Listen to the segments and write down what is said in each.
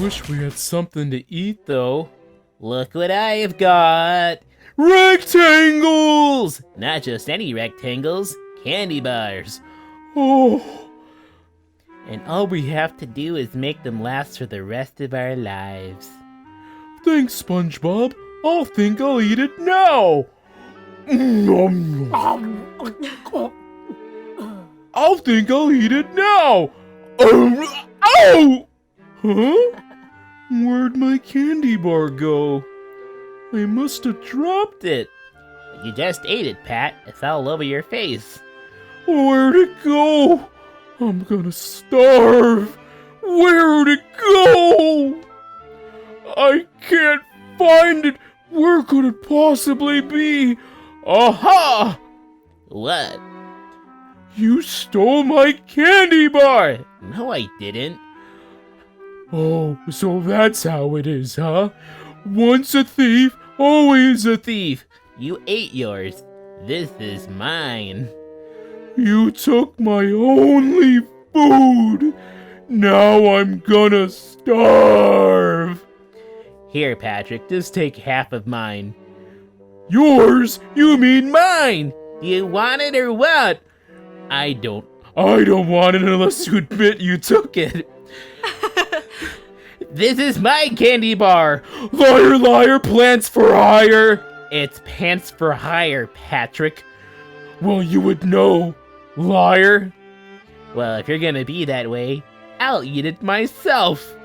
wish we had something to eat, though. Look what I've got! Rectangles! Not just any rectangles, candy bars. Oh, And all we have to do is make them last for the rest of our lives. thanks, SpongeBob. I'll think I'll eat it now. Nom, nom. I'll think I'll eat it now. Ow! Huh? Where'd my candy bar go? I must have dropped it. You just ate it, Pat. It's all over your face. Where'd it go? I'm gonna starve. Where'd it go? I can't find it. Where could it possibly be? Aha! What? You stole my candy bar! No, I didn't. Oh, so that's how it is, huh? Once a thief, always a thief. You ate yours. This is mine. You took my only food. Now I'm gonna starve. Here, Patrick, just take half of mine. Yours? You mean mine? Do you want it or what? I don't. I don't want it unless you admit you took it. This is my candy bar. Liar, liar, plants for hire. It's pants for hire, Patrick. Well, you would know, liar. Well, if you're gonna be that way, I'll eat it myself.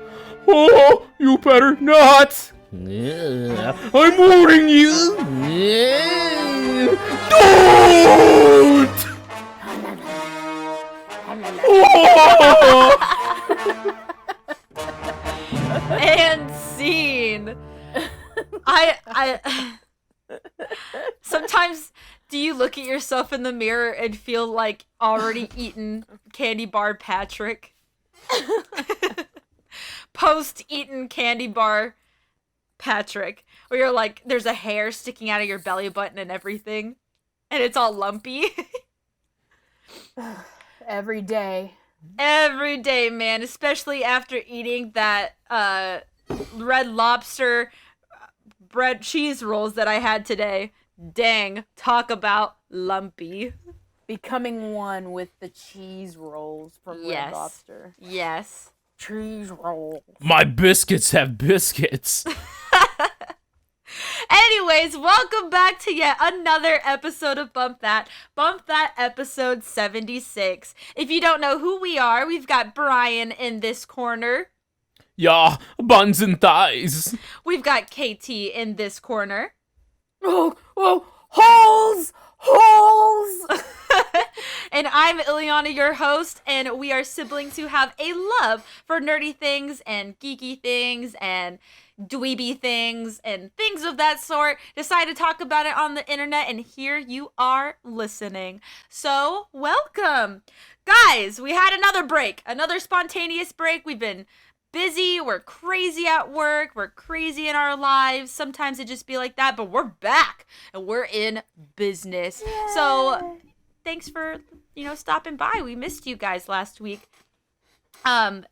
Oh, you better not. Ugh. I'm warning you. Ugh. Don't! Oh! And scene. I sometimes do you look at yourself in the mirror and feel like already eaten candy bar Patrick? Post eaten candy bar Patrick, where you're like there's a hair sticking out of your belly button and everything and it's all lumpy. Every day. Every day, man, especially after eating that Red Lobster bread cheese rolls that I had today. Dang, talk about lumpy. Becoming one with the cheese rolls from Yes. Red Lobster. Yes. Cheese rolls. My biscuits have biscuits. Anyways, welcome back to yet another episode of Bump That. Bump That episode 76. If you don't know who we are, we've got Brian in this corner. Yeah, buns and thighs. We've got KT in this corner. Oh, holes! Holes! And I'm Ileana, your host, and we are siblings who have a love for nerdy things and geeky things and dweeby things and things of that sort. Decided to talk about it on the internet, and here you are listening. So, welcome. Guys, we had another break, another spontaneous break. We've been busy, we're crazy at work, we're crazy in our lives. Sometimes it just be like that, but we're back and we're in business. Yay. So thanks for, stopping by. We missed you guys last week. And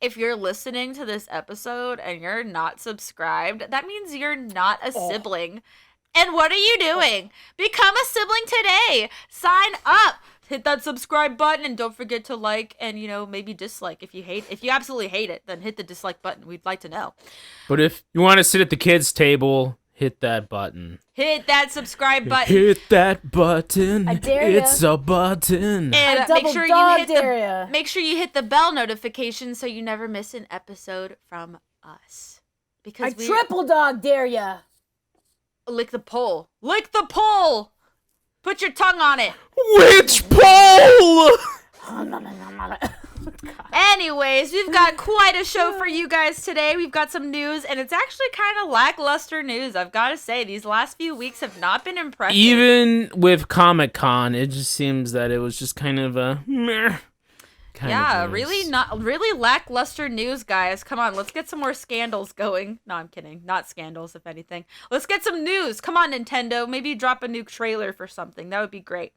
if you're listening to this episode and you're not subscribed, that means you're not a sibling. And what are you doing? Become a sibling today. Sign up. Hit that subscribe button and don't forget to like and, maybe dislike if you absolutely hate it, then hit the dislike button. We'd like to know. But if you want to sit at the kids' table, hit that button. Hit that subscribe button. Hit that button. I dare ya. It's a button. And make sure you hit the bell notification so you never miss an episode from us. Because I triple dog dare ya. Lick the pole. Lick the pole! Put your tongue on it. Which pole? Anyways, we've got quite a show for you guys today. We've got some news, and it's actually kind of lackluster news. I've got to say, these last few weeks have not been impressive. Even with Comic-Con, it just seems that it was just kind of a meh Yeah, of news. really lackluster news, guys. Come on, let's get some more scandals going. No, I'm kidding. Not scandals, if anything. Let's get some news. Come on, Nintendo. Maybe drop a new trailer for something. That would be great.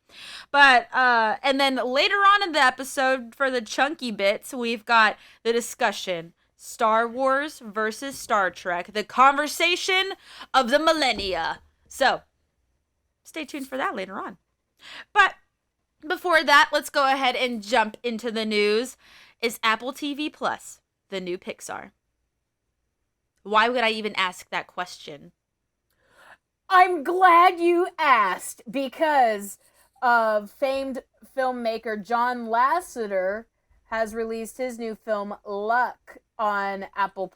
But and then later on in the episode, for the chunky bits, we've got the discussion: Star Wars versus Star Trek, the conversation of the millennia. So stay tuned for that later on. But before that, let's go ahead and jump into the news. Is Apple TV Plus the new Pixar? Why would I even ask that question? I'm glad you asked, because famed filmmaker John Lasseter has released his new film Luck on Apple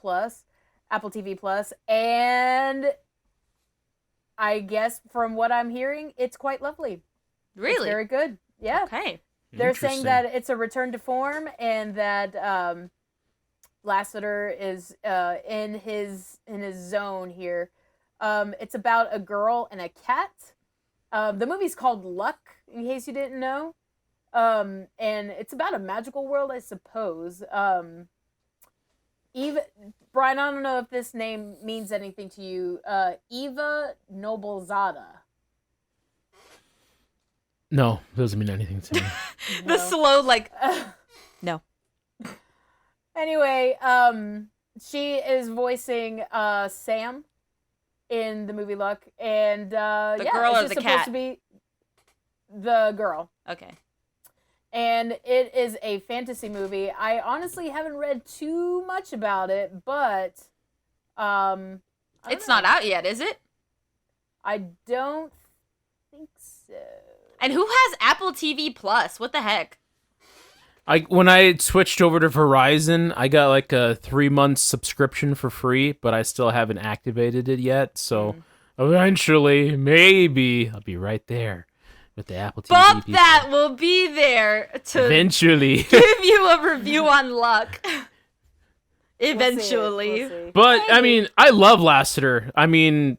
TV Plus, and I guess from what I'm hearing, it's quite lovely. Really? It's very good. Yeah. Okay. They're saying that it's a return to form, and that Lasseter is in his zone here. It's about a girl and a cat. The movie's called Luck, in case you didn't know. And it's about a magical world, I suppose. Brian, I don't know if this name means anything to you. Eva Noblezada. No, doesn't mean anything to me. The slow, no. Anyway, she is voicing Sam in the movie Luck, and The girl or it's the supposed cat? to be the girl. Okay. And it is a fantasy movie. I honestly haven't read too much about it, but It's not out yet, is it? I don't think so. And who has Apple TV Plus? What the heck? When I switched over to Verizon, I got like a 3-month subscription for free, but I still haven't activated it yet. So eventually, maybe I'll be right there with the Apple TV. Bump people. that will be there to Eventually. give you a review on Luck. Eventually. We'll see. But I mean, I love Lasseter. I mean,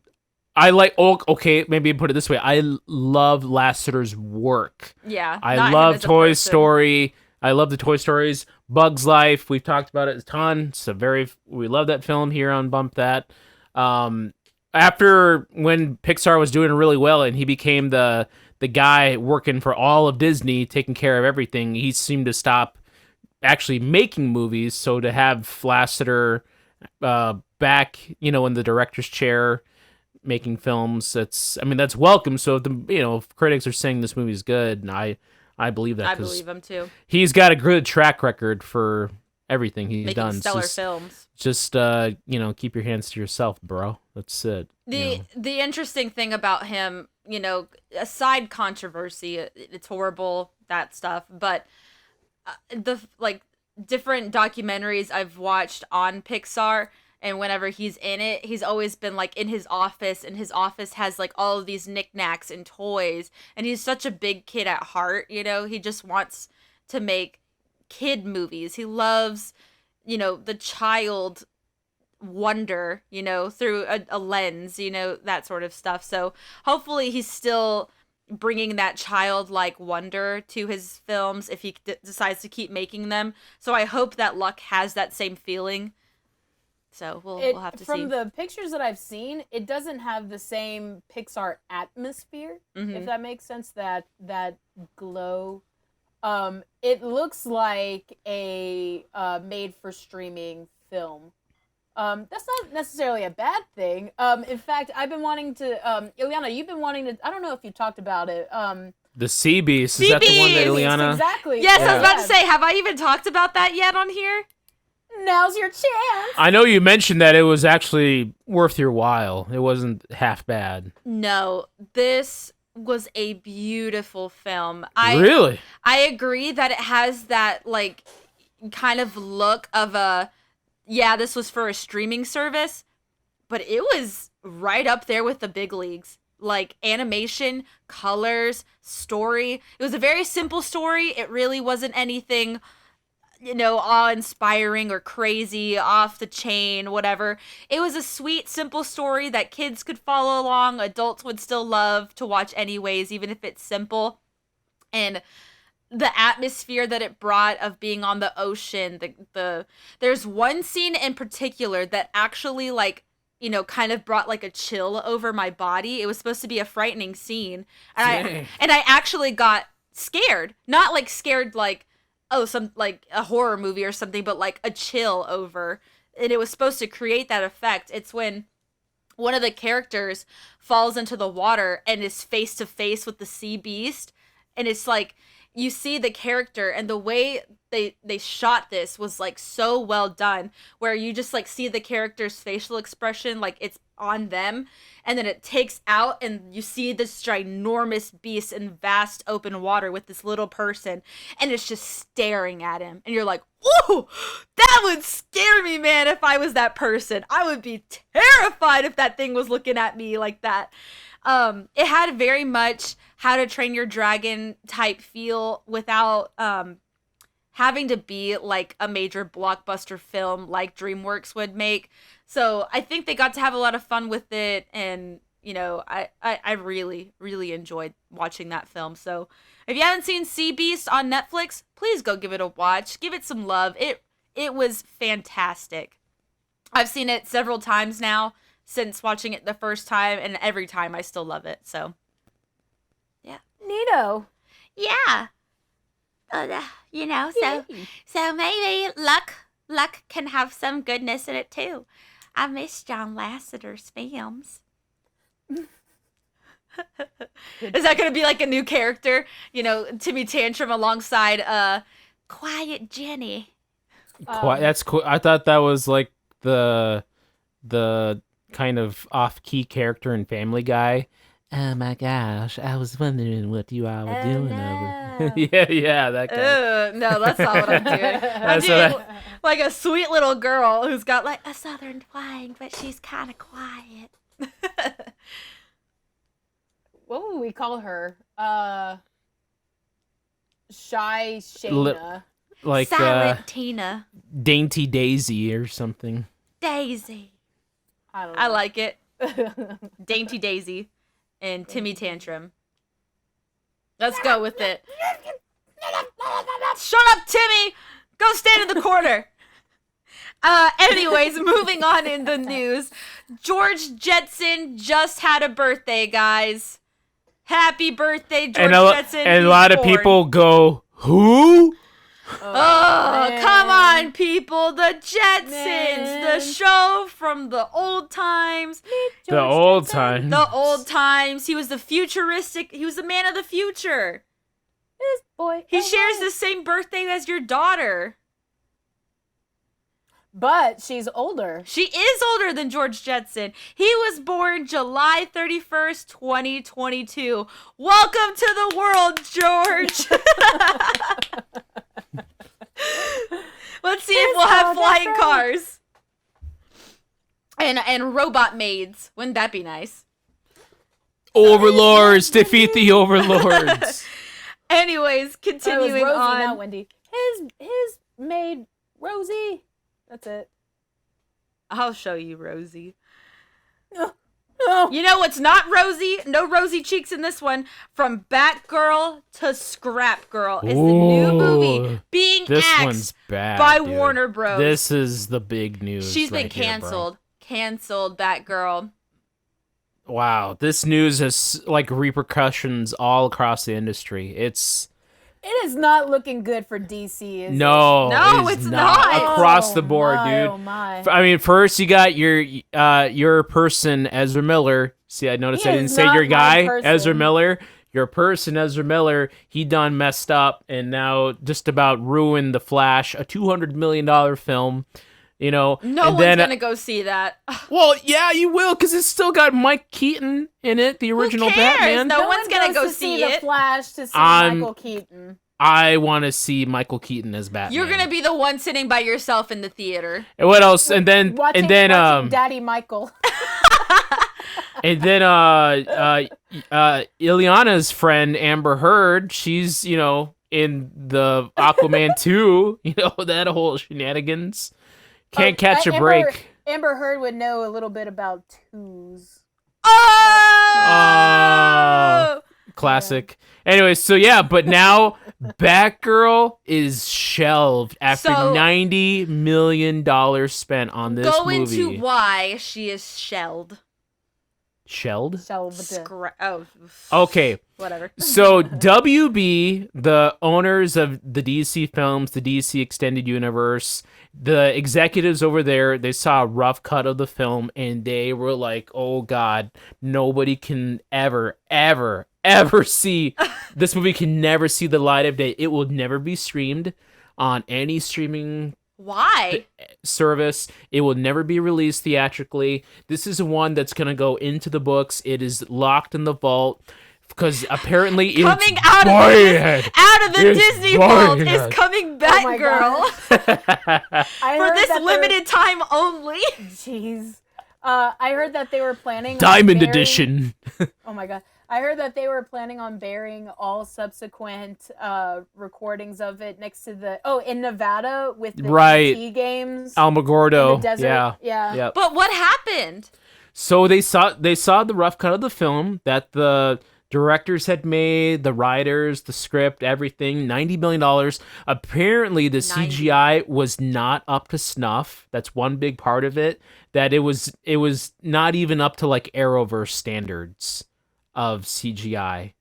okay, maybe put it this way. I love Lasseter's work. Yeah. I not him love as a Toy person. Story. I love the Toy Stories. Bugs Life. We've talked about it a ton. We love that film here on Bump That. After when Pixar was doing really well and he became the guy working for all of Disney, taking care of everything, he seemed to stop actually making movies. So to have Lasseter back, in the director's chair making films, that's welcome. So if critics are saying this movie is good, and I believe that. I believe him too. He's got a good track record for everything he's Making done. stellar films. Just keep your hands to yourself, bro. That's it. The interesting thing about him, aside controversy, it's horrible, that stuff, but the different documentaries I've watched on Pixar, and whenever he's in it, he's always been in his office, and his office has all of these knickknacks and toys, and he's such a big kid at heart. He just wants to make kid movies. He loves the child wonder, through a lens, that sort of stuff. So hopefully he's still bringing that childlike wonder to his films if he decides to keep making them. So I hope that Luck has that same feeling. So we'll have to see. From the pictures that I've seen, it doesn't have the same Pixar atmosphere, if that makes sense, that glow. It looks like a made-for-streaming film. That's not necessarily a bad thing. In fact, I've been wanting to... Ileana, you've been wanting to... I don't know if you talked about it. The Sea Beast. Is that the one that Ileana... Exactly. Yes, Yeah. I was about to say, have I even talked about that yet on here? Now's your chance. I know you mentioned that it was actually worth your while. It wasn't half bad. No, this was a beautiful film. Really? I agree that it has that kind of look of this was for a streaming service, but it was right up there with the big leagues. Animation, colors, story. It was a very simple story. It really wasn't anything awe-inspiring or crazy, off the chain, whatever. It was a sweet, simple story that kids could follow along, adults would still love to watch anyways, even if it's simple. And the atmosphere that it brought of being on the ocean. There's one scene in particular that actually like, kind of brought like a chill over my body. It was supposed to be a frightening scene. And I actually got scared. Not like scared like, oh, some like a horror movie or something, but like a chill over. And it was supposed to create that effect. It's when one of the characters falls into the water and is face to face with the sea beast. And it's like, you see the character, and the way they shot this was like so well done, where you just like see the character's facial expression like it's on them, and then it takes out and you see this ginormous beast in vast open water with this little person, and it's just staring at him, and you're like, ooh, that would scare me, man. If I was that person, I would be terrified if that thing was looking at me like that. It had very much How to Train Your Dragon type feel without having to be like a major blockbuster film like DreamWorks would make. So I think they got to have a lot of fun with it, and I really, really enjoyed watching that film. So if you haven't seen Sea Beast on Netflix, please go give it a watch. Give it some love. It was fantastic. I've seen it several times now since watching it the first time, and every time I still love it. So yeah. Neato. Yeah. So maybe luck can have some goodness in it too. I miss John Lasseter's films. Is that going to be like a new character? Timmy Tantrum alongside Quiet Jenny. That's cool. I thought that was like the kind of off-key character in Family Guy. Oh my gosh, I was wondering what you all were doing over. yeah, that guy. No, that's not what I'm doing. I'm doing like a sweet little girl who's got like a southern twang, but she's kind of quiet. What would we call her? Shy Shayna. Like Silent Tina. Dainty Daisy or something. Daisy. I don't know. I like it. Dainty Daisy and Timmy Tantrum. Let's go with it. Shut up, Timmy! Go stand in the corner. Anyways, moving on in the news. George Jetson just had a birthday, guys. Happy birthday, George Jetson. And a lot of people go, who? Oh, come on, people. The Jetsons. The show from the old times. The old times. The old times. He was the futuristic. He was the man of the future. This boy. He shares the same birthday as your daughter. But she's older. She is older than George Jetson. He was born July 31st, 2022. Welcome to the world, George. Let's see if we'll have flying cars. And robot maids. Wouldn't that be nice? Overlords, defeat the overlords. Anyways, continuing Rosie, on. not Wendy. His maid, Rosie. That's it. I'll show you, Rosie. No. You know what's not Rosie? No rosy cheeks in this one. From Batgirl to Scrap Girl is the new movie being This axed one's bad, by dude. Warner Bros. This is the big news. She's been right here, bro. canceled. Canceled, Batgirl. Wow, this news has like repercussions all across the industry. It is not looking good for DC, is No, No, it is it's not. across the board, my, dude. Oh my. I mean, first you got your person Ezra Miller. See, I noticed He I didn't is say not your my guy person. Ezra Miller. Your person Ezra Miller, he done messed up and now just about ruined The Flash, a $200 million film. No one's gonna go see that. Well, yeah, you will, because it's still got Mike Keaton in it, the original Who cares? Batman. No one's gonna goes go to see The it. Flash to see Michael Keaton. I want to see Michael Keaton as Batman. You're gonna be the one sitting by yourself in the theater. And what else? Watching Daddy Michael. And then Ileana's friend Amber Heard, she's in the Aquaman 2, that whole shenanigans. Can't catch a break. Amber Heard would know a little bit about twos. Oh! Classic. Anyway, so yeah, but now Batgirl is shelved after So- $90 million spent on this Go movie. into why she is shelled. Shelled? Okay. Whatever. So WB, the owners of the DC films, the DC Extended Universe, the executives over there, they saw a rough cut of the film and they were like, oh God, nobody can ever see this movie can never see the light of day. It will never be streamed on any streaming Why? service. It will never be released theatrically. This is one that's going to go into the books. It is locked in the vault because apparently Coming it's out of bad. the It's Disney vault bad. is coming Oh my Batgirl I for heard this that they were- limited time only. Jeez. I heard that they were planning Diamond on burying- Edition. Oh my god. I heard that they were planning on burying all subsequent recordings of it next to the in Nevada with the Right. ET games. Alamogordo. in the desert. Yeah. Yeah. Yep. But what happened? So they saw the rough cut of the film that the directors had made, the writers, the script, everything. $90 million. Apparently, the 90. CGI was not up to snuff. That's one big part of it. That it was not even up to like Arrowverse standards of CGI.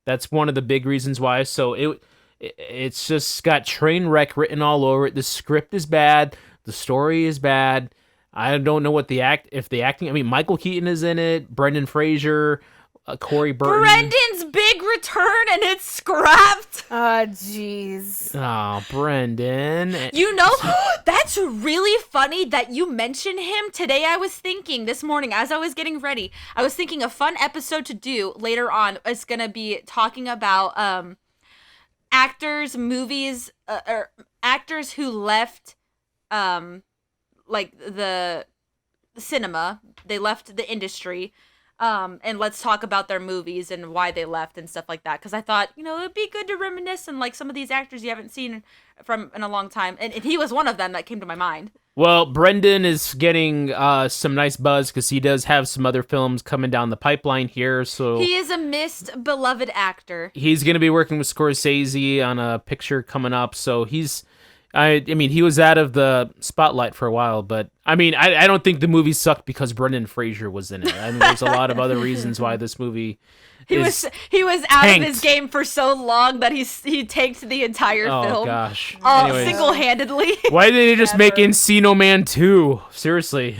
That's one of the big reasons why. So it's just got train wreck written all over it. The script is bad. The story is bad. I don't know what the acting. I mean, Michael Keaton is in it. Brendan Fraser, Corey Burton. Brendan's big return and it's scrapped. Jeez. Oh, Brendan. You know, that's really funny that you mention him. Today I was thinking, this morning as I was getting ready, I was thinking a fun episode to do later on is going to be talking about actors, movies, or actors who left like the cinema. They left the industry. And let's talk about their movies and why they left and stuff like that. Because I thought, it'd be good to reminisce and like some of these actors you haven't seen from in a long time. And he was one of them that came to my mind. Well, Brendan is getting some nice buzz because he does have some other films coming down the pipeline here. So He is a missed, beloved actor. he's going to be working with Scorsese on a picture coming up. So I mean, he was out of the spotlight for a while, but I mean, I don't think the movie sucked because Brendan Fraser was in it. I mean, there's a lot of other reasons why this movie He was out tanked. of his game for so long that he tanked the entire Oh film. gosh. All Anyways, single-handedly. why did they just make Never. Encino Man 2? Seriously.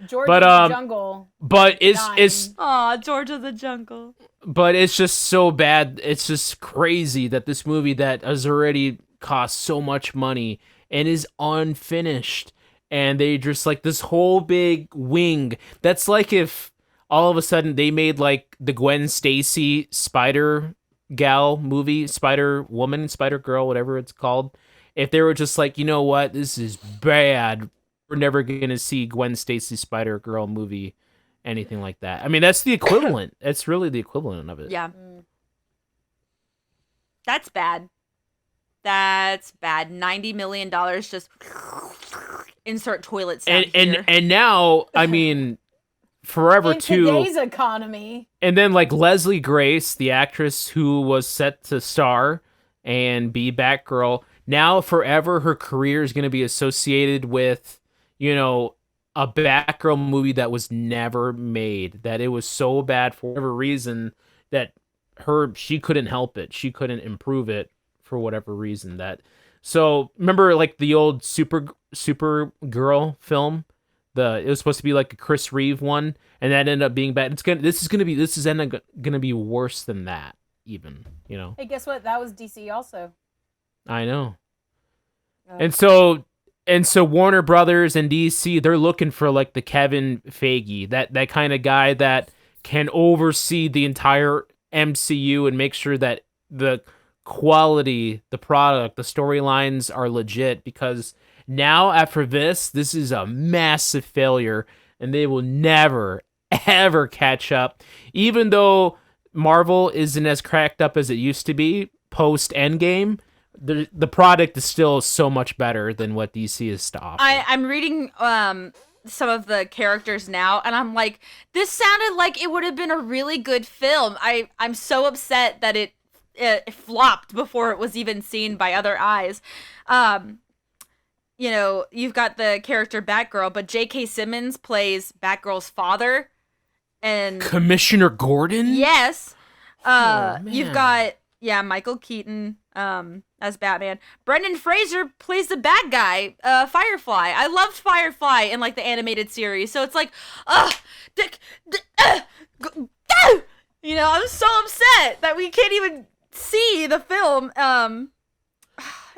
George But, of the Jungle. But it's Aw, George of the Jungle. but it's just so bad. It's just crazy that this movie that has already cost so much money and is unfinished, and they just like this whole big wing. That's like if all of a sudden they made like the Gwen Stacy Spider Gal movie, Spider Woman, Spider Girl, whatever it's called. If they were just like, you know what, this is bad, we're never gonna see Gwen Stacy Spider Girl movie, anything like that. I mean, that's the equivalent. That's really the equivalent of it. Yeah. That's bad. That's bad. $90 million just insert toilet sound here. And now, I mean, Forever In 2. today's economy. And then like Leslie Grace, the actress who was set to star and be Batgirl, now forever her career is going to be associated with, a Batgirl movie that was never made. That it was so bad for whatever reason that she couldn't help it. She couldn't improve it for whatever reason. So remember like the old Supergirl film? It was supposed to be like a Chris Reeve one, and that ended up being bad. This is gonna be worse than that, even. Hey, guess what? That was DC also. I know. Oh. And so Warner Brothers and DC, they're looking for like the Kevin Feige, that kind of guy that can oversee the entire MCU and make sure that the quality, the product, the storylines are legit, because now after this is a massive failure and they will never ever catch up. Even though Marvel isn't as cracked up as it used to be post Endgame, the product is still so much better than what DC is to offer. I'm reading some of the characters now, and I'm like, this sounded like it would have been a really good film. I'm so upset that it flopped before it was even seen by other eyes. You know, you've got the character Batgirl, but J.K. Simmons plays Batgirl's father, and Commissioner Gordon? yes, Oh, you've man. got Michael Keaton as Batman. Brendan Fraser plays the bad guy, Firefly. I loved Firefly in like the animated series, so it's like, you know, I'm so upset that we can't even see the film.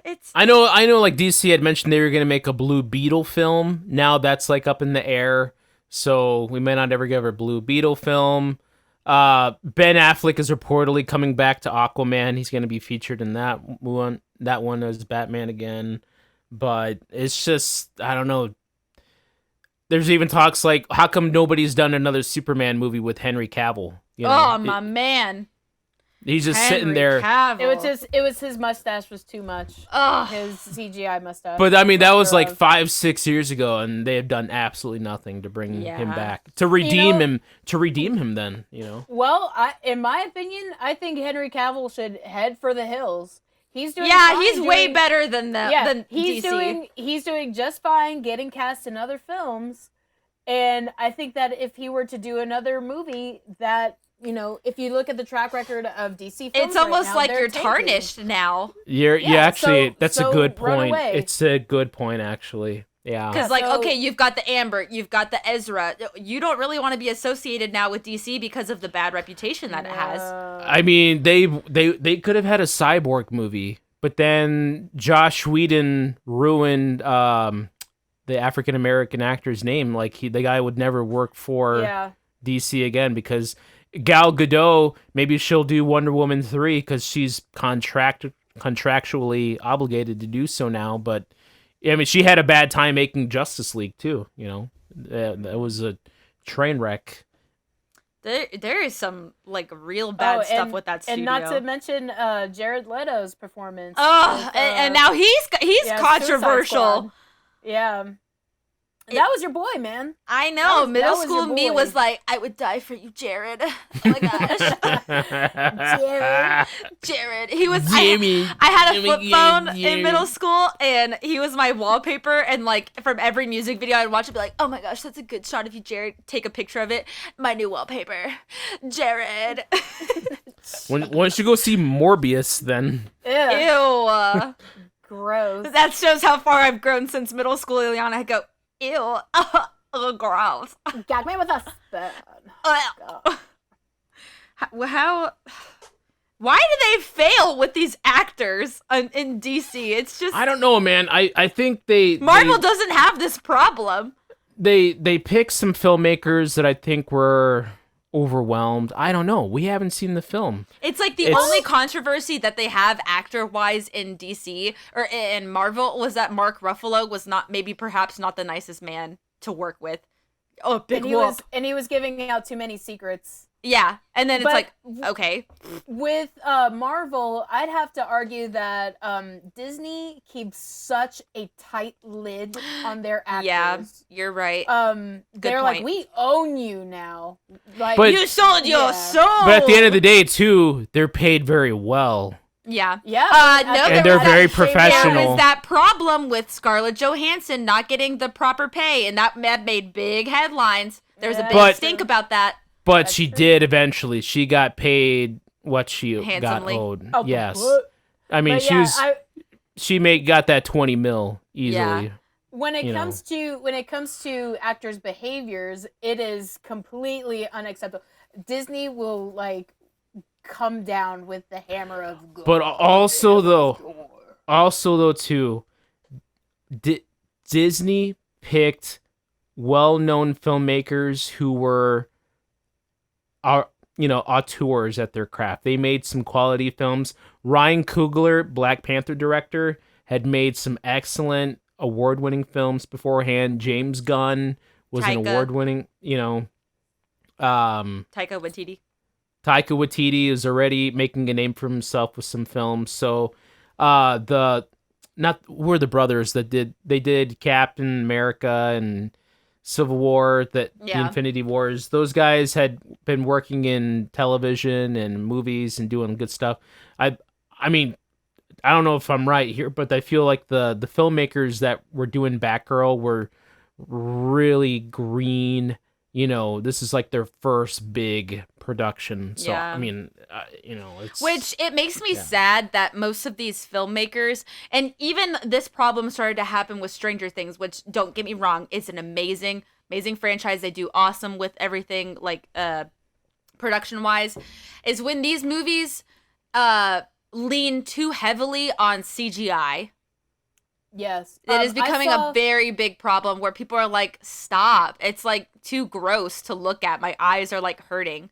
It's I know. Like DC had mentioned they were gonna make a Blue Beetle film. Now that's like up in the air, so we may not ever get a Blue Beetle film. Ben Affleck is reportedly coming back to Aquaman. He's gonna be featured in that one. That one as Batman again, but it's just I don't know. There's even talks like, how come nobody's done another Superman movie with Henry Cavill? You know, my man. he's just Henry sitting there. Cavill. It was his mustache was too much. Ugh. His CGI mustache. But I mean, that was like Of- 5-6 years ago, and they have done absolutely nothing to bring him Yeah. back, to redeem know- him, Then Well, in my opinion, I think Henry Cavill should head for the hills. He's doing Yeah, fine he's way doing- better than than he's DC. doing just fine getting cast in other films, and I think that if he were to do another movie, that you know, if you look at the track record of DC films, It's almost right now, like they're you're tanking. tarnished now. you're Yeah, actually so- that's a so good run point. away. It's a good point, actually. Yeah. Because, so- okay, you've got the Amber, you've got the Ezra. You don't really want to be associated now with DC because of the bad reputation that it has. I mean, they could have had a Cyborg movie, but then Josh Whedon ruined the African American actor's name. Like the guy would never work for Yeah. DC again, because Gal Gadot, maybe she'll do Wonder Woman 3 because she's contractually obligated to do so now. But I mean, she had a bad time making Justice League too. You know, that was a train wreck. There is some, like, real bad stuff with that studio. And not to mention Jared Leto's performance. Oh, with, and now he's yeah, Suicide controversial. Squad. Yeah. That was your boy, man. I know. That Middle was school your me boy. was like, I would die for you, Jared. Oh my gosh. Jared. He was Jimmy. I had a Jimmy, flip phone Jimmy. in middle school, and he was my wallpaper, and like from every music video I'd watch, I'd be like, oh my gosh, that's a good shot of you, Jared. Take a picture of it. My new wallpaper. Jared. Why don't you go see Morbius then? Ew. Ew. Gross. That shows how far I've grown since middle school, Ileana. I go, ew. Gross. Gag me with a spoon. How why do they fail with these actors in DC? It's just I don't know, man. I think Marvel doesn't have this problem. they picked some filmmakers that I think were overwhelmed. I don't know. We haven't seen the film. It's like the It's- only controversy that they have actor-wise in DC or in Marvel was that Mark Ruffalo was perhaps not the nicest man to work with. Oh, big whoop. He was giving out too many secrets. Yeah, and then it's But- like, okay. With Marvel, I'd have to argue that Disney keeps such a tight lid on their actors. Yeah, you're right. They're like, point. we own you now. Like, But- You sold your Yeah. soul. But at the end of the day, too, they're paid very well. yeah. yeah, No, And there they're was very that- professional. There was that problem with Scarlett Johansson not getting the proper pay, and that made big headlines. There was a big But- stink about that. But That's she true. did eventually. She got paid what she Handsomely. got owed. Oh, Yes. but- I mean, but she yeah, was got that 20 mil easily. Yeah. when it you know. comes to actors' behaviors, it is completely unacceptable. Disney will like come down with the hammer of God. But also though too, Disney picked well-known filmmakers who were auteurs at their craft. They made some quality films. Ryan Coogler, Black Panther director, had made some excellent award-winning films beforehand. James Gunn was an Taika. award-winning, Taika Waititi. Taika Waititi is already making a name for himself with some films. So, we're the brothers that did Captain America and Civil War, the Yeah. Infinity Wars. Those guys had been working in television and movies and doing good stuff. I mean, I don't know if I'm right here, but I feel like the filmmakers that were doing Batgirl were really green. You know, this is like their first big production. So, Yeah. I mean, it's... Which it makes me sad that most of these filmmakers, and even this problem started to happen with Stranger Things, which, don't get me wrong, it's an amazing franchise. They do awesome with everything, like production wise, is when these movies lean too heavily on CGI. Yes. It is becoming a very big problem where people are like, stop. It's like too gross to look at. My eyes are like hurting.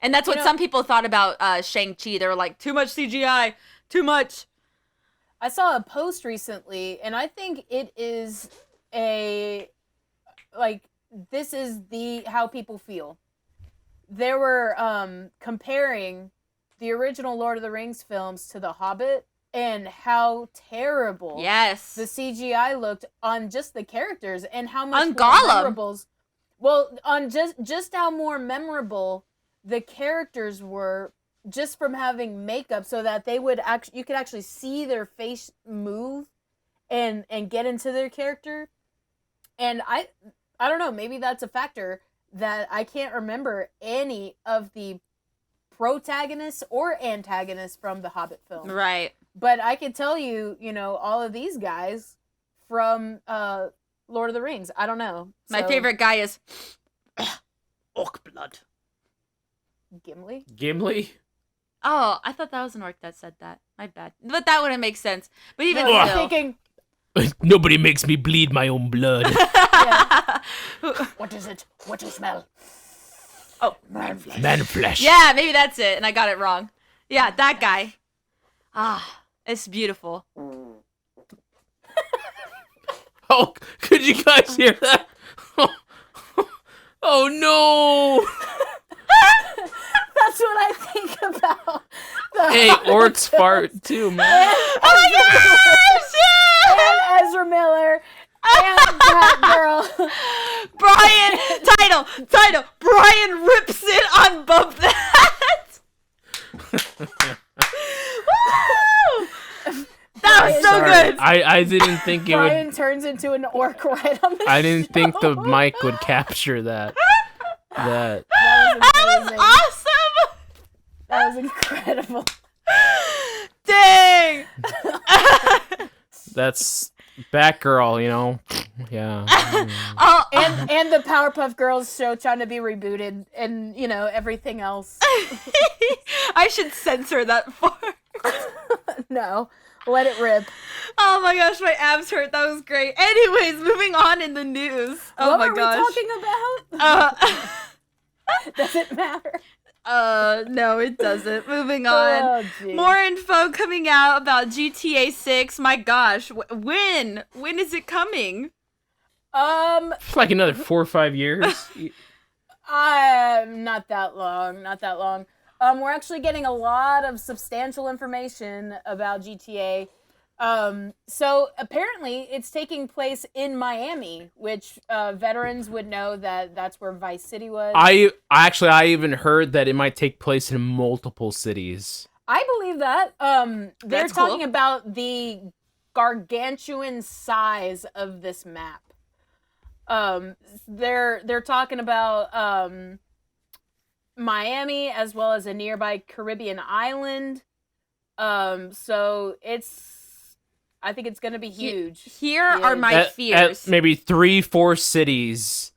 And that's what some people thought about Shang-Chi. They were like, too much CGI, too much. I saw a post recently, and I think it is this is how people feel. They were comparing the original Lord of the Rings films to The Hobbit, and how terrible the CGI looked on just the characters, and how much on just how more memorable the characters were just from having makeup, so that they would you could actually see their face move and get into their character. And I don't know, maybe that's a factor that I can't remember any of the protagonists or antagonists from the Hobbit film. Right. But I can tell you, all of these guys from Lord of the Rings. I don't know. My favorite guy is Orc Blood. Gimli? Oh, I thought that was an orc that said that. My bad. But that wouldn't make sense. But even no, still. Thinking... Nobody makes me bleed my own blood. What is it? What do you smell? Oh, man flesh. Yeah, maybe that's it, and I got it wrong. Yeah, that guy. Ah, it's beautiful. Oh, could you guys hear that? Oh no! That's what I think about. Hey, orcs fart too, man. Oh my gosh! And Ezra Miller. And Batgirl. Brian, title. Brian rips it on Bump That. Woo! That was so good. I didn't think it would. Brian turns into an orc right on the I didn't think the mic would capture that. That was awesome. That was incredible. Dang. That's Batgirl, Yeah. Oh, and the Powerpuff Girls show trying to be rebooted, and everything else. I should censor that part. No, let it rip. Oh my gosh, my abs hurt. That was great. Anyways, moving on in the news. Oh what my were gosh. we talking about? Does it matter? No, it doesn't. Moving on. Oh, more info coming out about GTA 6. My gosh, when is it coming? Like another 4 or 5 years. Not that long. We're actually getting a lot of substantial information about GTA. So apparently it's taking place in Miami, which veterans would know that that's where Vice City was. I even heard that it might take place in multiple cities. I believe that. They're That's talking cool. about the gargantuan size of this map. They're talking about Miami as well as a nearby Caribbean island. So I think it's gonna be huge. Here are my fears. At maybe 3-4 cities,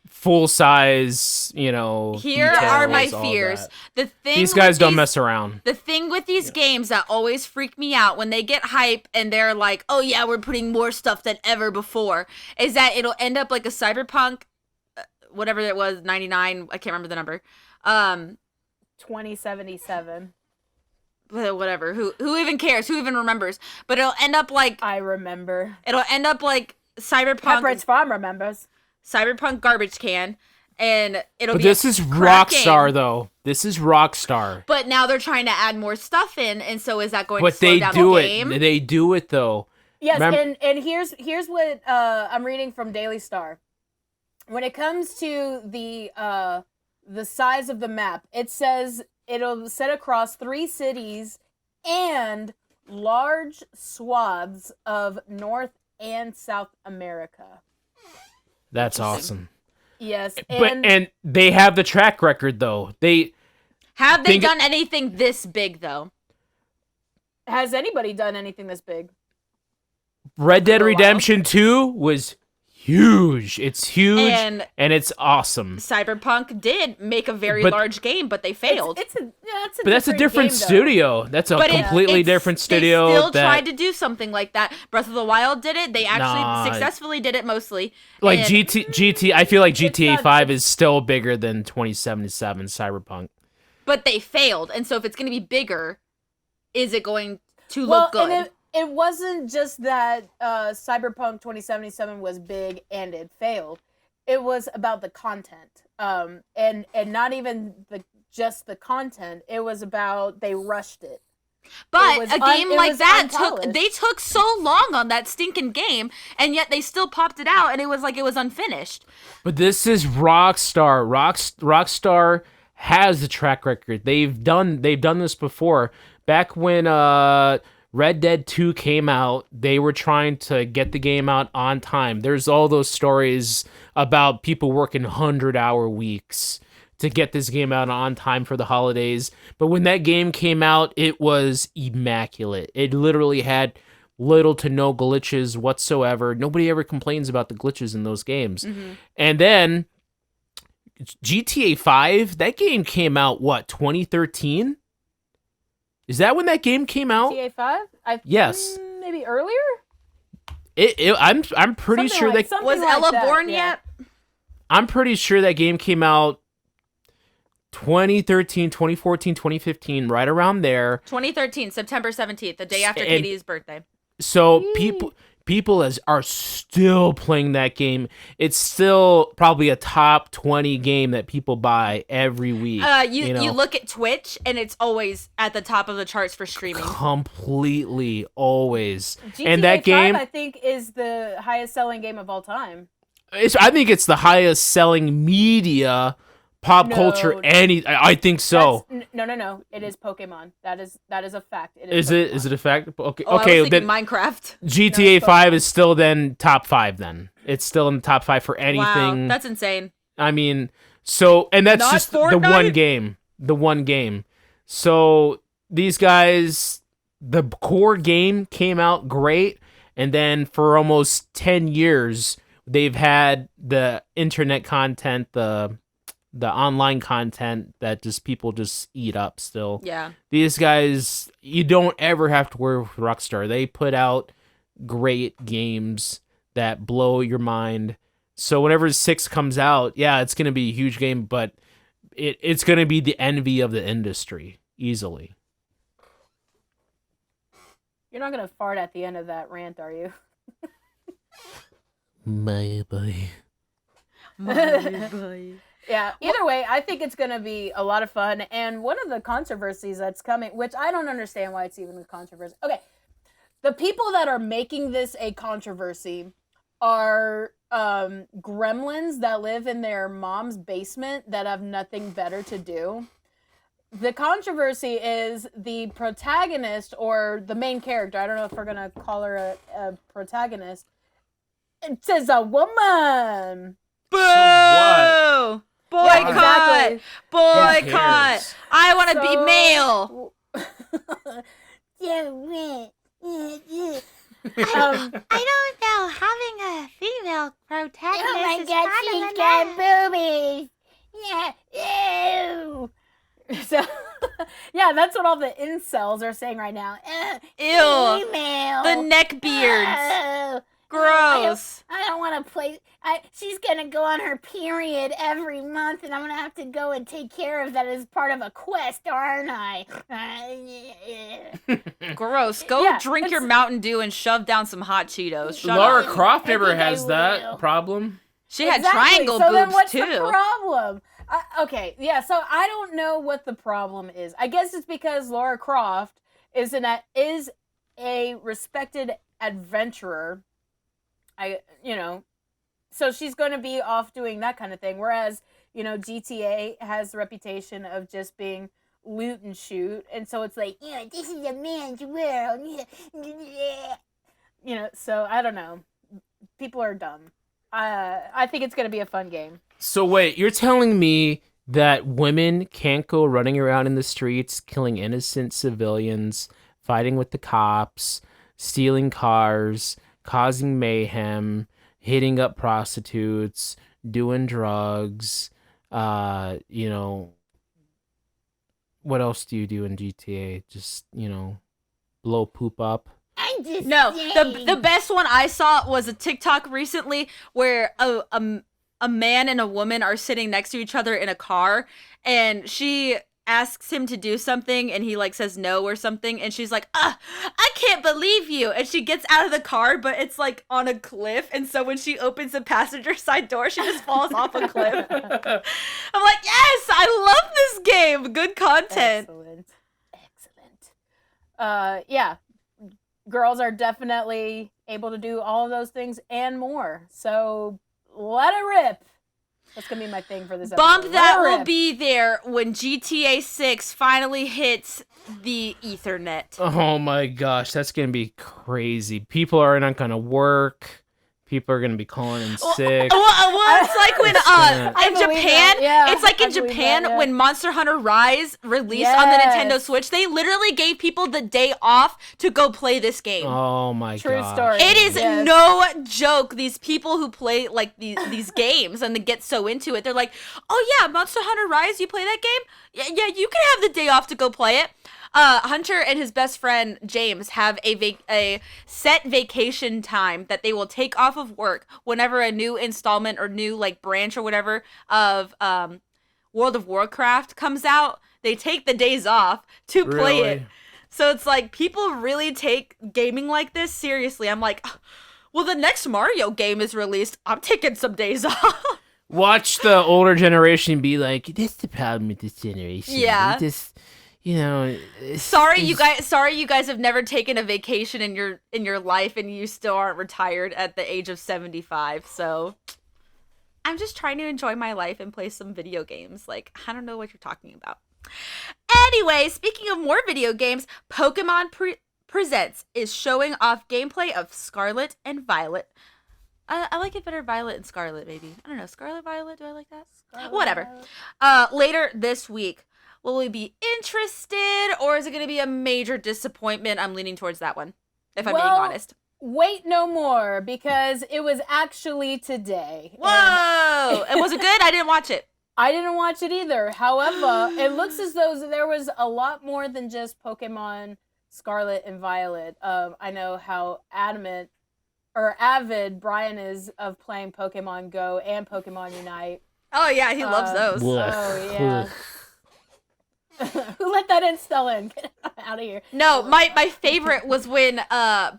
full size. Here details, are my all fears. that. The thing These guys with don't mess around. The thing with these games that always freak me out when they get hype and they're like, "Oh yeah, we're putting more stuff than ever before," is that it'll end up like a Cyberpunk, whatever it was, 99. I can't remember the number. 2077. Whatever. Who even cares? Who even remembers? But it'll end up like I remember. It'll end up like Cyberpunk. Pepperidge Farm remembers. Cyberpunk garbage can, and it'll But be. this is crap Rockstar, game. though. This is Rockstar. But now they're trying to add more stuff in, and so is that going to But slow they down do the it. game? They do it though. Yes, and here's what I'm reading from Daily Star. when it comes to the size of the map, it says it'll set across 3 cities and large swaths of North and South America. That's awesome. Yes, And they have the track record though. Have they done anything this big though? Has anybody done anything this big? Red Dead Redemption 2 was huge. It's huge And it's awesome. Cyberpunk did make a very large game, but they failed. But that's a different game, studio. That's a completely different studio. They still tried to do something like that. Breath of the Wild did it. They actually successfully did it mostly. Like GT, I feel like GTA 5 is still bigger than 2077 Cyberpunk. But they failed, and so if it's going to be bigger, is it going to look good? And it wasn't just that Cyberpunk 2077 was big and it failed. It was about the content, and not even just the content. It was about they rushed it. But a game like that took so long on that stinking game, and yet they still popped it out, and it was like it was unfinished. But this is Rockstar. Rockstar has a track record. They've done this before. Back when Red Dead 2 came out, they were trying to get the game out on time. There's all those stories about people working 100-hour weeks to get this game out on time for the holidays. But when that game came out, it was immaculate. It literally had little to no glitches whatsoever. Nobody ever complains about the glitches in those games. Mm-hmm. And then GTA 5, that game came out, 2013? Is that when that game came out? GTA 5? Yes. Maybe earlier? I'm pretty sure that... Was Ella born yet? I'm pretty sure that game came out 2013, 2014, 2015, right around there. 2013, September 17th, the day after Katie's birthday. So people are still playing that game. It's still probably a top 20 game that people buy every week. You look at Twitch and it's always at the top of the charts for streaming. Completely, always. GTA and that 5, game, I think, is the highest selling game of all time. I think it's the highest selling media pop culture. I think so. No. It is Pokemon. That is a fact. Is it a fact? Okay. I was thinking Minecraft. GTA 5 is still then top 5. Then it's still in the top 5 for anything. Wow, that's insane. I mean, and that's Not just Fortnite? the one game. So these guys, the core game came out great, and then for almost 10 years, they've had the internet content, the online content that people just eat up still. Yeah. These guys, you don't ever have to worry with Rockstar. They put out great games that blow your mind. So whenever 6 comes out, yeah, it's going to be a huge game, but it's going to be the envy of the industry, easily. You're not going to fart at the end of that rant, are you? My boy. My boy. Yeah, either way, I think it's going to be a lot of fun. And one of the controversies that's coming, which I don't understand why it's even a controversy. Okay, the people that are making this a controversy are gremlins that live in their mom's basement that have nothing better to do. The controversy is the protagonist or the main character. I don't know if we're going to call her a protagonist. It says a woman. Boo! So Boycott! Yeah, exactly. Boycott! I want to be male. I don't know. Having a female protagonist Oh my is god, kind of she's got boobies. Yeah, ew. So, yeah, that's what all the incels are saying right now. Ew. Female. The neck beards. Oh, Gross. I don't want to play. She's going to go on her period every month, and I'm going to have to go and take care of that as part of a quest, aren't I? Gross. Go Yeah, drink your Mountain Dew and shove down some hot Cheetos. Shut Lara up. Croft I never think I has that will. problem. She had Exactly. triangle so boobs then what's too. the problem? Okay, yeah, so I don't know what the problem is. I guess it's because Lara Croft is a respected adventurer. So she's going to be off doing that kind of thing. Whereas, you know, GTA has the reputation of just being loot and shoot. And so it's like, Yeah, this is a man's world. you know, so I don't know. People are dumb. I think it's going to be a fun game. So wait, you're telling me that women can't go running around in the streets, killing innocent civilians, fighting with the cops, stealing cars, causing mayhem, hitting up prostitutes, doing drugs, you know, what else do you do in GTA? Just, you know, blow poop up. I'm just No, saying. the best one I saw was a TikTok recently where a man and a woman are sitting next to each other in a car, and she asks him to do something, and he like says no or something, and she's like, I can't believe you, and she gets out of the car, but it's like on a cliff, and so when she opens the passenger side door, she just falls off a cliff. I'm like, yes, I love this game. Good content. Excellent. Yeah. Girls are definitely able to do all of those things and more. So let it rip. That's going to be my thing for this episode. Bump that Let it will rip. be there when GTA 6 finally hits the Ethernet. Oh my gosh, that's gonna be crazy. People are not gonna work. People are gonna be calling in sick. Well, it's like when gonna- I in believe Japan, that, yeah. it's like I in believe Japan that, yeah. when Monster Hunter Rise released on the Nintendo Yes. Switch, they literally gave people the day off to go play this game. Oh my True gosh. story. It is Yes. no joke. These people who play like these games and they get so into it, they're like, "Oh yeah, Monster Hunter Rise, you play that game? Yeah, you can have the day off to go play it." Hunter and his best friend James have a set vacation time that they will take off of work whenever a new installment or new like branch or whatever of World of Warcraft comes out. They take the days off to play it. Really? So it's like people really take gaming like this seriously. I'm like, well, the next Mario game is released. I'm taking some days off. Watch the older generation be like, "That's the problem with this generation. Yeah. We just, you know." Sorry, you guys have never taken a vacation in your life and you still aren't retired at the age of 75. So I'm just trying to enjoy my life and play some video games. Like, I don't know what you're talking about. Anyway, speaking of more video games, Pokemon Presents is showing off gameplay of Scarlet and Violet. I like it better, Violet and Scarlet, maybe. I don't know, Scarlet, Violet, do I like that? Whatever. Later this week. Will we be interested, or is it going to be a major disappointment? I'm leaning towards that one, if I'm being honest. Wait no more, because it was actually today. Whoa! And was it good? I didn't watch it. I didn't watch it either. However, it looks as though there was a lot more than just Pokemon Scarlet and Violet. I know how avid Brian is of playing Pokemon Go and Pokemon Unite. Oh, yeah, he loves those. Oh, yeah. Who let that install in? Get out of here. No, my favorite was when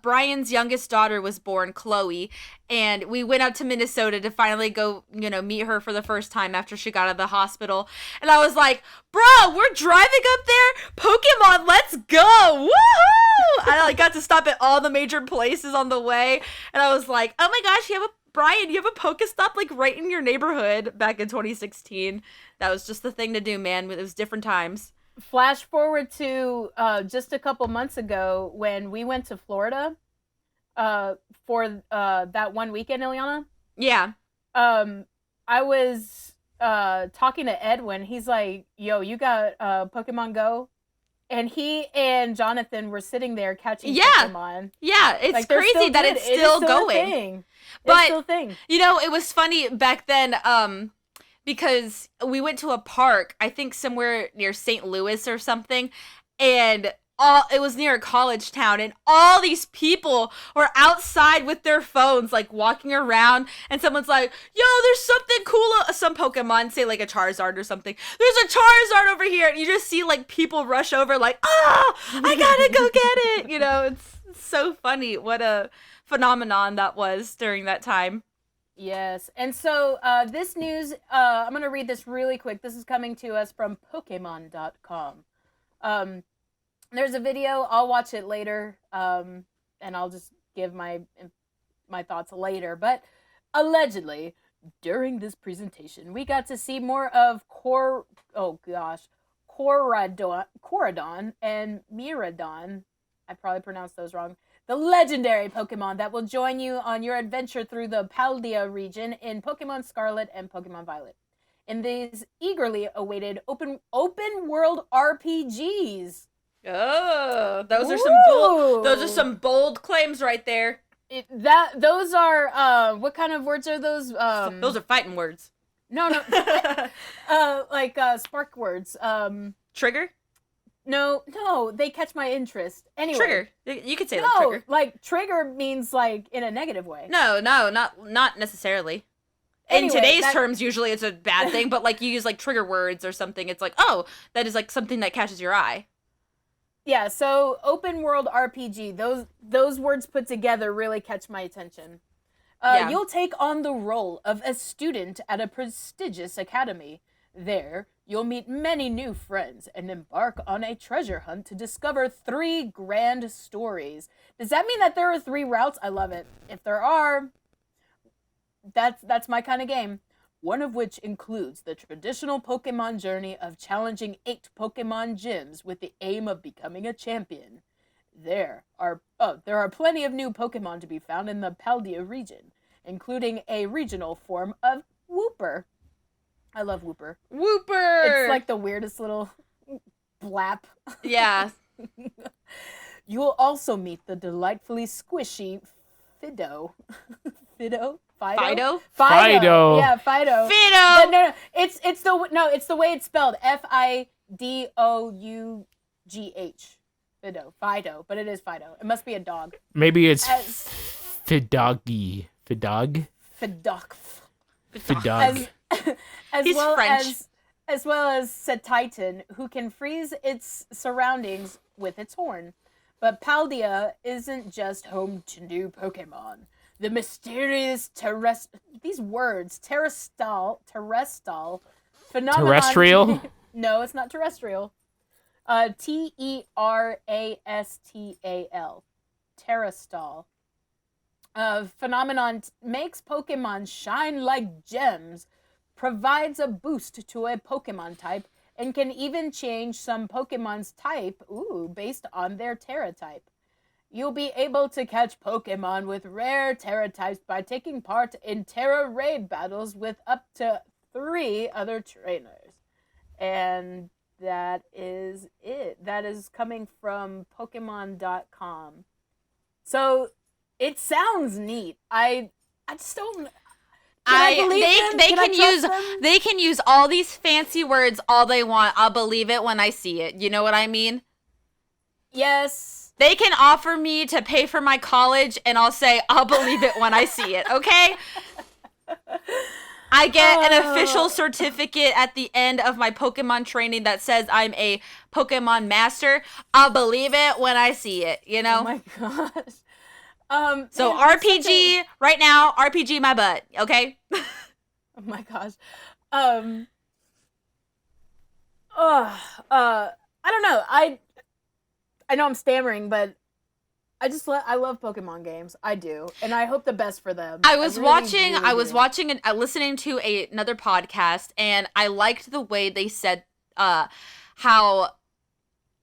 Brian's youngest daughter was born, Chloe, and we went up to Minnesota to finally go, meet her for the first time after she got out of the hospital. And I was like, bro, we're driving up there? Pokemon, let's go! Woohoo! I got to stop at all the major places on the way, and I was like, oh my gosh, Brian, you have a Pokestop like right in your neighborhood back in 2016. That was just the thing to do, man. It was different times. Flash forward to just a couple months ago when we went to Florida for that one weekend, Ileana. Yeah. I was talking to Edwin. He's like, yo, you got Pokemon Go? And he and Jonathan were sitting there catching Pokemon. Yeah, it's like, crazy that it's still going. But, it's still a thing. It was funny back then because we went to a park, I think somewhere near St. Louis or something, and it was near a college town, and all these people were outside with their phones, like walking around, and someone's like, yo, there's something cool, some Pokemon, say like a Charizard or something, there's a Charizard over here, and you just see like people rush over like, I gotta go get it, it's so funny what a phenomenon that was during that time. Yes, and so this news, I'm going to read this really quick. This is coming to us from Pokemon.com. There's a video. I'll watch it later, and I'll just give my thoughts later. But Allegedly, during this presentation, we got to see more of Coradon and Miradon. I probably pronounced those wrong. The legendary Pokemon that will join you on your adventure through the Paldea region in Pokemon Scarlet and Pokemon Violet. In these eagerly awaited open world RPGs. Oh, those Ooh. are some bold claims right there. Those are what kind of words are those? Those are fighting words. No, like spark words. Trigger? No, they catch my interest. Anyway, Trigger. You could say like trigger. Like trigger means like in a negative way. No, not necessarily. Anyway, in today's terms, usually it's a bad thing, but like you use like trigger words or something, it's like, oh, that is like something that catches your eye. Yeah, so open world RPG, those words put together really catch my attention. Yeah. You'll take on the role of a student at a prestigious academy. There, you'll meet many new friends and embark on a treasure hunt to discover 3 grand stories. Does that mean that there are 3 routes? I love it. If there are, that's my kind of game. One of which includes the traditional Pokemon journey of challenging 8 Pokemon gyms with the aim of becoming a champion. There are plenty of new Pokemon to be found in the Paldea region, including a regional form of Wooper. I love Wooper. Wooper! It's like the weirdest little blap. Yeah. You will also meet the delightfully squishy Fido. Fido? Fido? Fido. Yeah, Fido. Fido! No, it's the way it's spelled. Fidough. Fido. Fido. But it is Fido. It must be a dog. Maybe it's Fidoggy. Fidog? Fidog. Fidog. As He's well French. as Setitan, who can freeze its surroundings with its horn. But Paldea isn't just home to new Pokemon. The mysterious these words, terrestrial phenomenon. Terrestrial? No, it's not terrestrial. Terastal. Terrestrial. Phenomenon makes Pokemon shine like gems, provides a boost to a Pokemon type, and can even change some Pokemon's type, based on their Terra type. You'll be able to catch Pokemon with rare Terra types by taking part in Terra raid battles with up to 3 other trainers. And that is it. That is coming from Pokemon.com. So it sounds neat. I just don't. They can use all these fancy words all they want. I'll believe it when I see it. You know what I mean? Yes. They can offer me to pay for my college, and I'll say, I'll believe it when I see it, okay? I get an official certificate at the end of my Pokemon training that says I'm a Pokemon master. I'll believe it when I see it, you know? Oh my gosh. So RPG, right now, RPG my butt, okay? Oh my gosh. I don't know. I know I'm stammering, but I love Pokemon games. I do, and I hope the best for them. I was watching do. listening to another podcast, and I liked the way they said how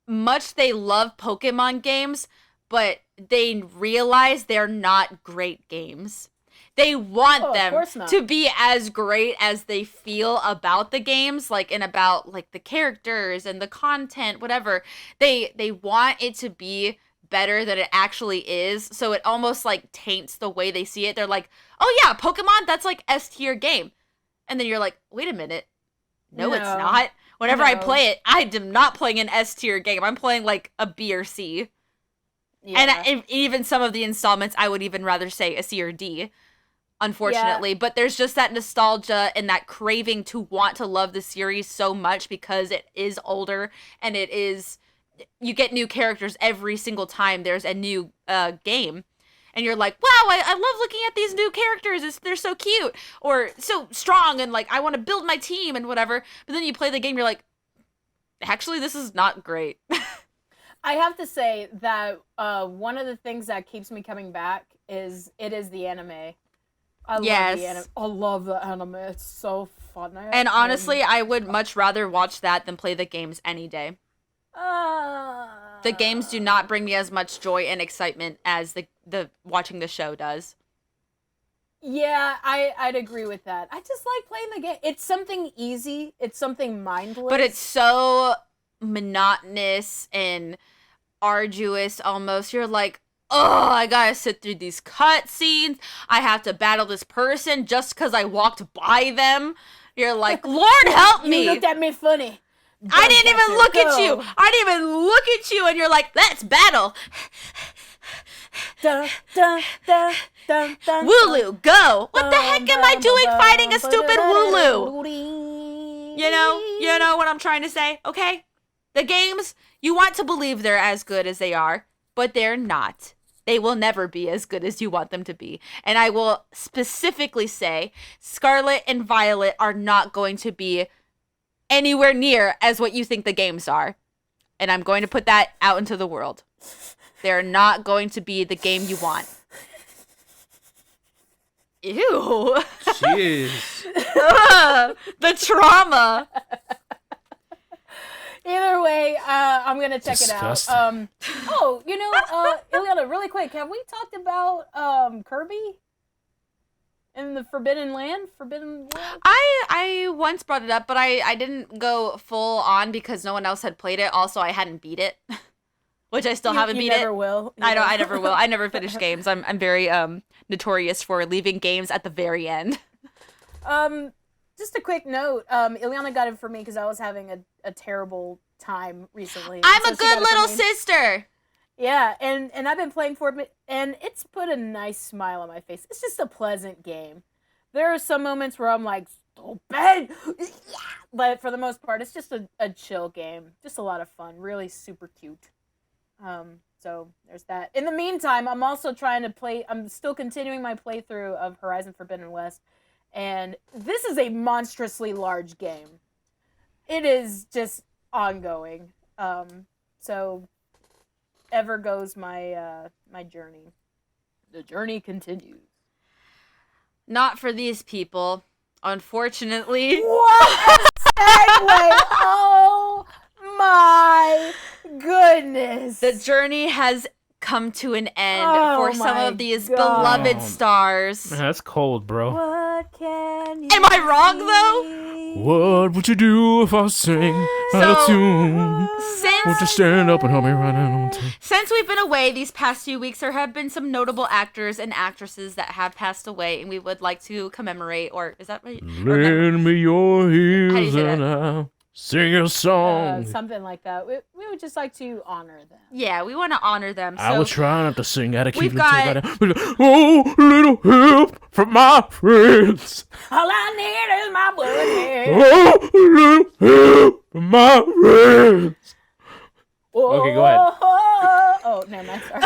much they love Pokemon games, but they realize they're not great games. They want them to be as great as they feel about the games, like, and about like the characters and the content, whatever. They want it to be better than it actually is, so it almost like taints the way they see it. They're like, oh yeah, Pokemon, that's like S tier game. And then you're like, wait a minute. No, it's not. Whenever I play it, I am not playing an S tier game. I'm playing like a B or C. Yeah. And even some of the installments, I would even rather say a C or D, unfortunately. Yeah. But there's just that nostalgia and that craving to want to love the series so much because it is older and it is, you get new characters every single time there's a new game. And you're like, wow, I love looking at these new characters. They're so cute or so strong and like I want to build my team and whatever. But then you play the game, you're like, actually, this is not great. I have to say that one of the things that keeps me coming back is the anime. Yes. I love the anime. It's so fun. And honestly, I would much rather watch that than play the games any day. The games do not bring me as much joy and excitement as the watching the show does. Yeah, I'd agree with that. I just like playing the game. It's something easy. It's something mindless. But it's so monotonous and arduous almost. You're like, oh, I gotta sit through these cutscenes. I have to battle this person just because I walked by them. You're like, Lord help me. You looked at me funny. I didn't even look at you. I didn't even look at you, and you're like, let's battle. Dun, dun, dun, dun, dun, Wooloo, go. What the heck am I doing fighting a stupid Wooloo? You know what I'm trying to say, okay? The games, you want to believe they're as good as they are, but they're not. They will never be as good as you want them to be. And I will specifically say Scarlet and Violet are not going to be anywhere near as what you think the games are. And I'm going to put that out into the world. They're not going to be the game you want. Ew. Jeez. Ugh, the trauma. Either way, I'm gonna check Disgusting. it out. Ileana, really quick, have we talked about Kirby in the Forbidden Land? I once brought it up, but I didn't go full on because no one else had played it. Also, I hadn't beat it, which I still haven't beat it. You never will. I never will. I never finish games. I'm very notorious for leaving games at the very end. Just a quick note. Ileana got it for me because I was having a terrible time recently. I'm a good little sister. Yeah, and I've been playing for it, and it's put a nice smile on my face. It's just a pleasant game. There are some moments where I'm like, stupid! But for the most part, it's just a chill game. Just a lot of fun. Really super cute. So there's that. In the meantime, I'm also I'm still continuing my playthrough of Horizon Forbidden West. And this is a monstrously large game. It is just ongoing. So ever goes my my journey. The journey continues. Not for these people, unfortunately. What a segue! Oh my goodness! The journey has come to an end Oh for some my of these God. beloved stars. That's cold, bro. What can you Am I wrong, though? see? What would you do if I sang out of So, tune? Would you stand up and help me run out on time? Since we've been away these past few weeks, there have been some notable actors and actresses that have passed away, and we would like to commemorate, or is that right? Lend me your How do you heels say that? and I'll sing a song. Something like that. We would just like to honor them. Yeah, we want to honor them. I So will try not to sing out of key. we've got- Oh, little help from my friends. All I need is my buddy. Oh, little help from my friends. Okay, go ahead. Oh, no, I'm sorry.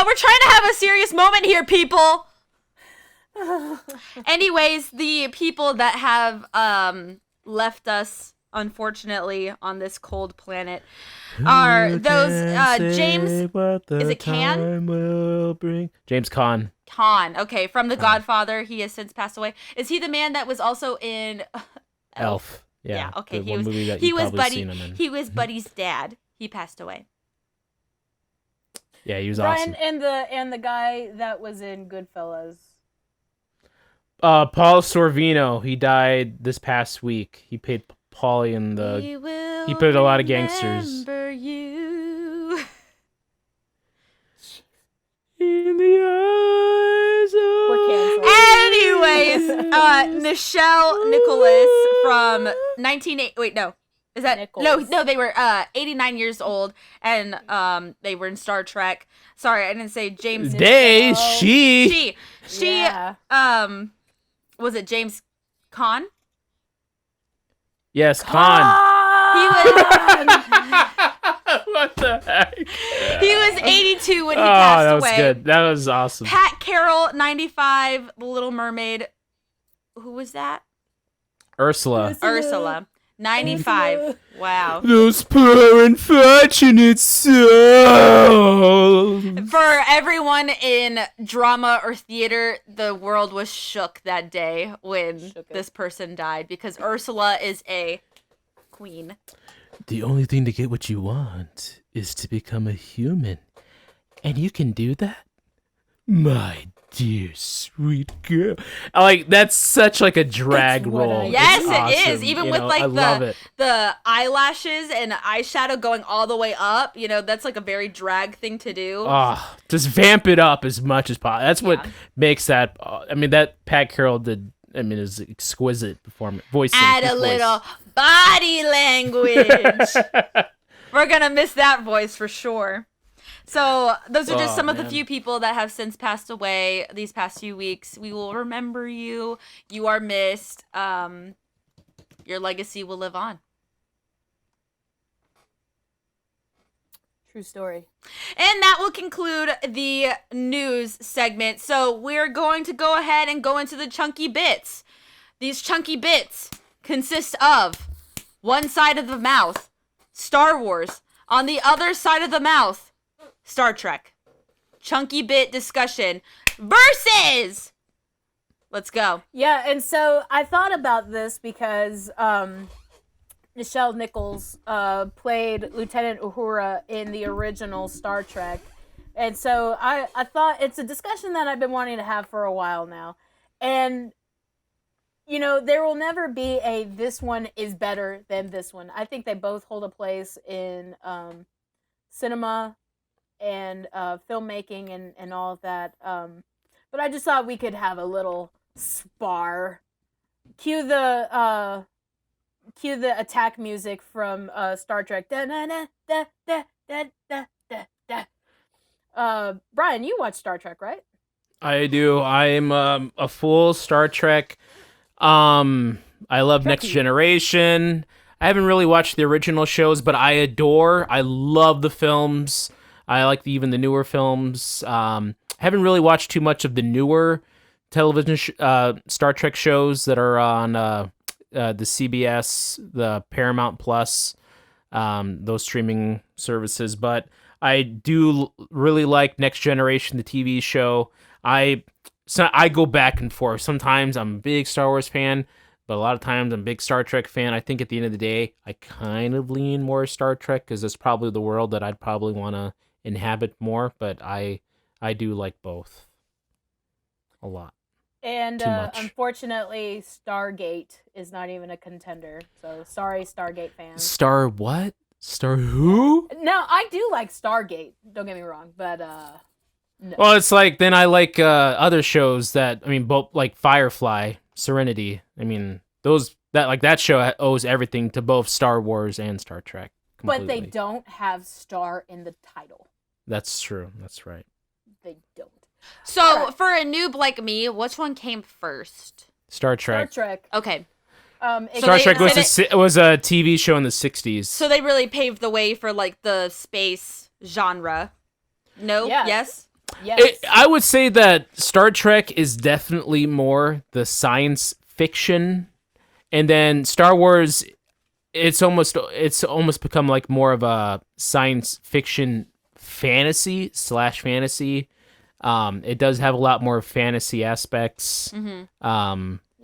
we're trying to have a serious moment here, people. Anyways, the people that have left us, unfortunately, on this cold planet are those James. Is it Can? James Caan. Caan. Okay, from The Godfather. He has since passed away. Is he the man that was also in Elf. Yeah. Okay. the He one was. movie that He you've was probably Buddy. seen him in. He was Buddy's dad. He passed away. Yeah, he was Brian awesome. and the guy that was in Goodfellas. Paul Sorvino, he died this past week. He played Paulie in the. He played a lot of gangsters. Remember you. In the eyes of... We're canceled. Anyways, Nichelle Nicholas from 1980. Wait, no. Is that Nichols. no? They were 89 years old, and they were in Star Trek. Sorry, I didn't say James. They, Nichelle. she. She Yeah. was it James Caan? Yes, Caan. He What the heck? He was 82 when he Oh, passed that was away. good. That was awesome. Pat Carroll, 95, The Little Mermaid. Who was that? Ursula. Ursula. 95. Wow. Those poor unfortunate souls. For everyone in drama or theater, the world was shook that day when this person died because Ursula is a queen. The only thing to get what you want is to become a human. And you can do that? My dear sweet girl. That's such like a drag It's what role. I- Yes, It's it is. awesome, Even you with know? like I love it. the eyelashes and eyeshadow going all the way up, that's like a very drag thing to do. Just vamp it up as much as possible. That's what makes that. That Pat Carroll did. Is exquisite performance. Voicing. Add a his voice. little body language. We're gonna miss that voice for sure. So those are just some of the few people that have since passed away these past few weeks. We will remember you. You are missed. Your legacy will live on. True story. And that will conclude the news segment. So we're going to go ahead and go into the chunky bits. These chunky bits consist of one side of the mouth, Star Wars. On the other side of the mouth, Star Trek. Chunky bit discussion versus. Let's go. Yeah, and so I thought about this because Nichelle Nichols played Lieutenant Uhura in the original Star Trek. And so I thought it's a discussion that I've been wanting to have for a while now. And, there will never be a this one is better than this one. I think they both hold a place in cinema and filmmaking and all of that. But I just thought we could have a little spar. Cue the attack music from Star Trek. Brian, you watch Star Trek, right? I do. I'm a full Star Trek. I love Next Generation. I haven't really watched the original shows, but I love the films. I like even the newer films. I haven't really watched too much of the newer television Star Trek shows that are on the CBS, the Paramount Plus, those streaming services. But I do really like Next Generation, the TV show. I go back and forth. Sometimes I'm a big Star Wars fan, but a lot of times I'm a big Star Trek fan. I think at the end of the day, I kind of lean more Star Trek because it's probably the world that I'd probably want to inhabit more. But I do like both a lot. And Too much. unfortunately, Stargate is not even a contender. So sorry, Stargate fans. Star what? Star who? No, I do like Stargate. Don't get me wrong, but no. Well, it's like then I like other shows both like Firefly, Serenity. That show owes everything to both Star Wars and Star Trek. But they completely. don't have star in the title. That's true. That's right. They don't. So for a noob like me, which one came first? Star Star Trek. Trek. Okay. Star Trek was so was a TV show in the 60s. So they really paved the way for like the space genre. No? Yeah. Yes? Yes. I would say that Star Trek is definitely more the science fiction, and then Star Wars, it's almost become like more of a science fiction fantasy / fantasy. It does have a lot more fantasy aspects.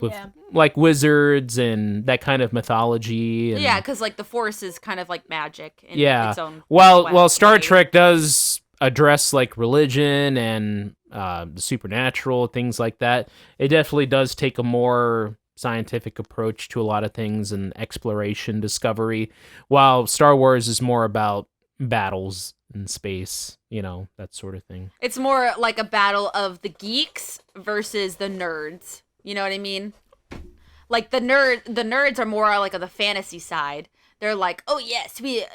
With like wizards and that kind of mythology. And, Yeah, because like the Force is kind of like magic in yeah. its own While Star way. Trek does address like religion and the supernatural, things like that, it definitely does take a more scientific approach to a lot of things and exploration, discovery, while Star Wars is more about battles in space, that sort of thing. It's more like a battle of the geeks versus the nerds. You know what I mean? Like the nerds are more like on the fantasy side. They're like, oh yes, we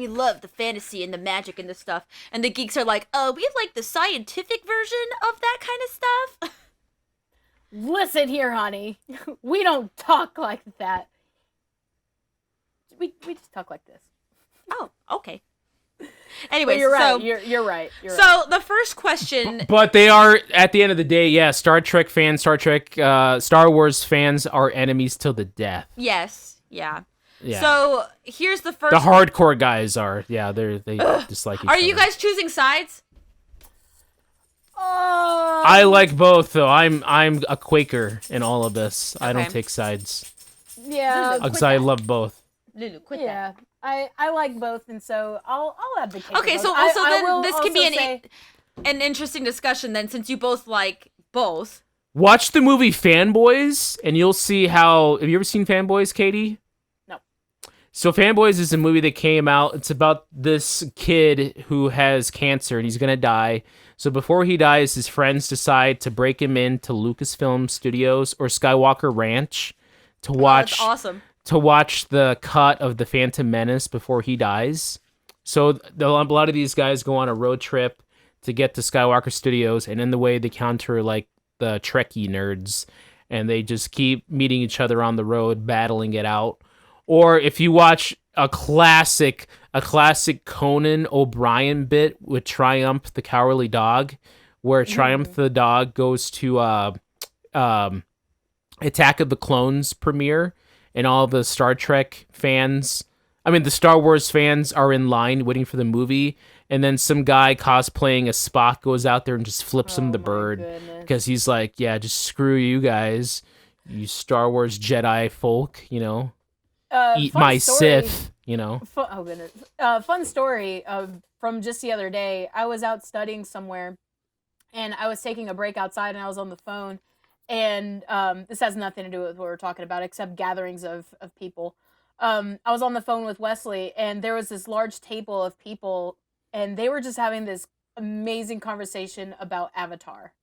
love the fantasy and the magic and the stuff. And the geeks are like, oh, we like the scientific version of that kind of stuff. Listen here, honey. We don't talk like that. We just talk like this. Oh, okay. Anyways, But you're right. so You're right. You're right. so the first question. But they are, at the end of the day, yeah, Star Trek fans, Star Wars fans are enemies till the death. Yes. Yeah. Yeah. So here's the first. The hardcore guys are. Yeah, they dislike each other. Are you guys choosing sides? I like both though. I'm a Quaker in all of this. I don't Okay. take sides Yeah. because I love both. Lulu, quit Yeah. I like both, and so I'll advocate. Okay, for so both. also I then will this can be also say- an interesting discussion then, since you both like both. Watch the movie Fanboys, and you'll see how. Have you ever seen Fanboys, Katie? No. So Fanboys is a movie that came out. It's about this kid who has cancer and he's gonna die. So before he dies, his friends decide to break him into Lucasfilm Studios or Skywalker Ranch to watch. That's awesome. To watch the cut of the Phantom Menace before he dies. So a lot of these guys go on a road trip to get to Skywalker Studios, and in the way they counter like the Trekkie nerds, and they just keep meeting each other on the road, battling it out. Or if you watch a classic Conan O'Brien bit with Triumph the Cowardly Dog, where Triumph the dog goes to Attack of the Clones premiere, and all the Star Trek fans, the Star Wars fans are in line waiting for the movie, and then some guy cosplaying as Spock goes out there and just flips him the bird because he's like, yeah, just screw you guys, you Star Wars Jedi folk, eat fun my story. Sith, Oh goodness! Fun story from just the other day. I was out studying somewhere, and I was taking a break outside, and I was on the phone. And this has nothing to do with what we're talking about, except gatherings of people. I was on the phone with Wesley, and there was this large table of people, and they were just having this amazing conversation about Avatar.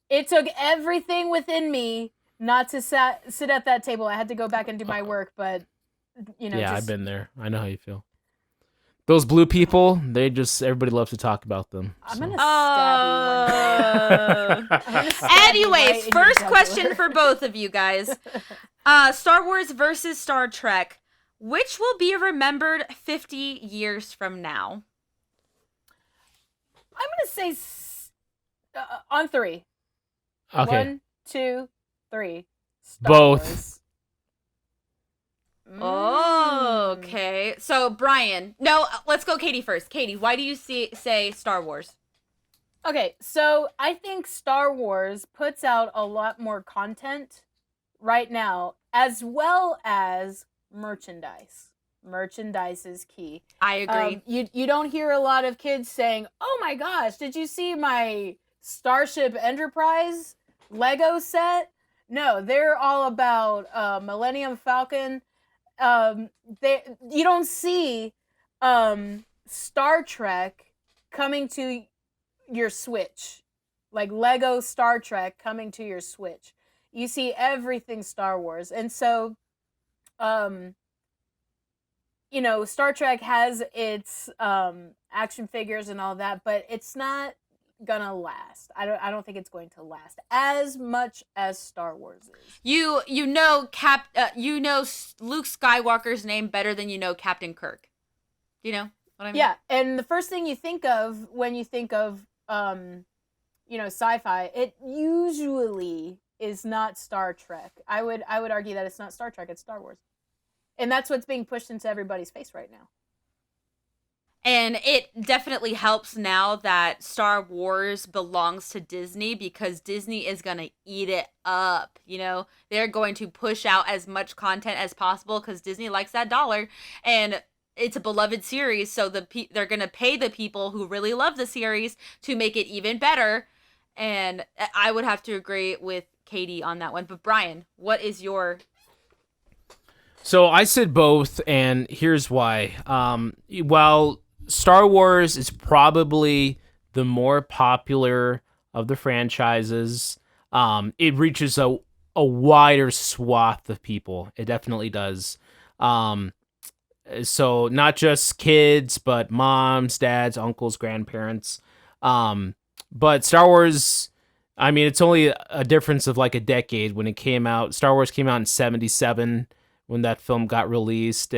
It took everything within me not to sit at that table. I had to go back and do my work, but Yeah, I've been there. I know how you feel. Those blue people, everybody loves to talk about them. I'm gonna stab you. Anyways, first question for both of you guys. Star Wars versus Star Trek. Which will be remembered 50 years from now? I'm gonna say on 3. Okay. 1, 2, 3. Star Both. Wars. Oh, okay. So, Brian. No, let's go Katie first. Katie, why do you say Star Wars? Okay, so I think Star Wars puts out a lot more content right now, as well as merchandise. Merchandise is key. I agree. You don't hear a lot of kids saying, "Oh my gosh, did you see my Starship Enterprise Lego set?" No, they're all about Millennium Falcon. You don't see Star Trek coming to your Switch, like Lego Star Trek coming to your Switch. You see everything Star Wars, and so Star Trek has its action figures and all that, but it's not gonna last. I don't think it's going to last as much as Star Wars is. You know Luke Skywalker's name better than you know Captain Kirk. Do you know what I mean? Yeah, and the first thing you think of when you think of sci-fi, it usually is not Star Trek. I would argue that it's not Star Trek, it's Star Wars. And that's what's being pushed into everybody's face right now. And it definitely helps now that Star Wars belongs to Disney, because Disney is going to eat it up. They're going to push out as much content as possible because Disney likes that dollar. And it's a beloved series, so they're going to pay the people who really love the series to make it even better. And I would have to agree with Katie on that one. But Brian, what is your... So I said both, and here's why. While Star Wars is probably the more popular of the franchises, it reaches a wider swath of people. It definitely does. So not just kids, but moms, dads, uncles, grandparents. But Star Wars, it's only a difference of like a decade when it came out. Star Wars came out in 1977 when that film got released,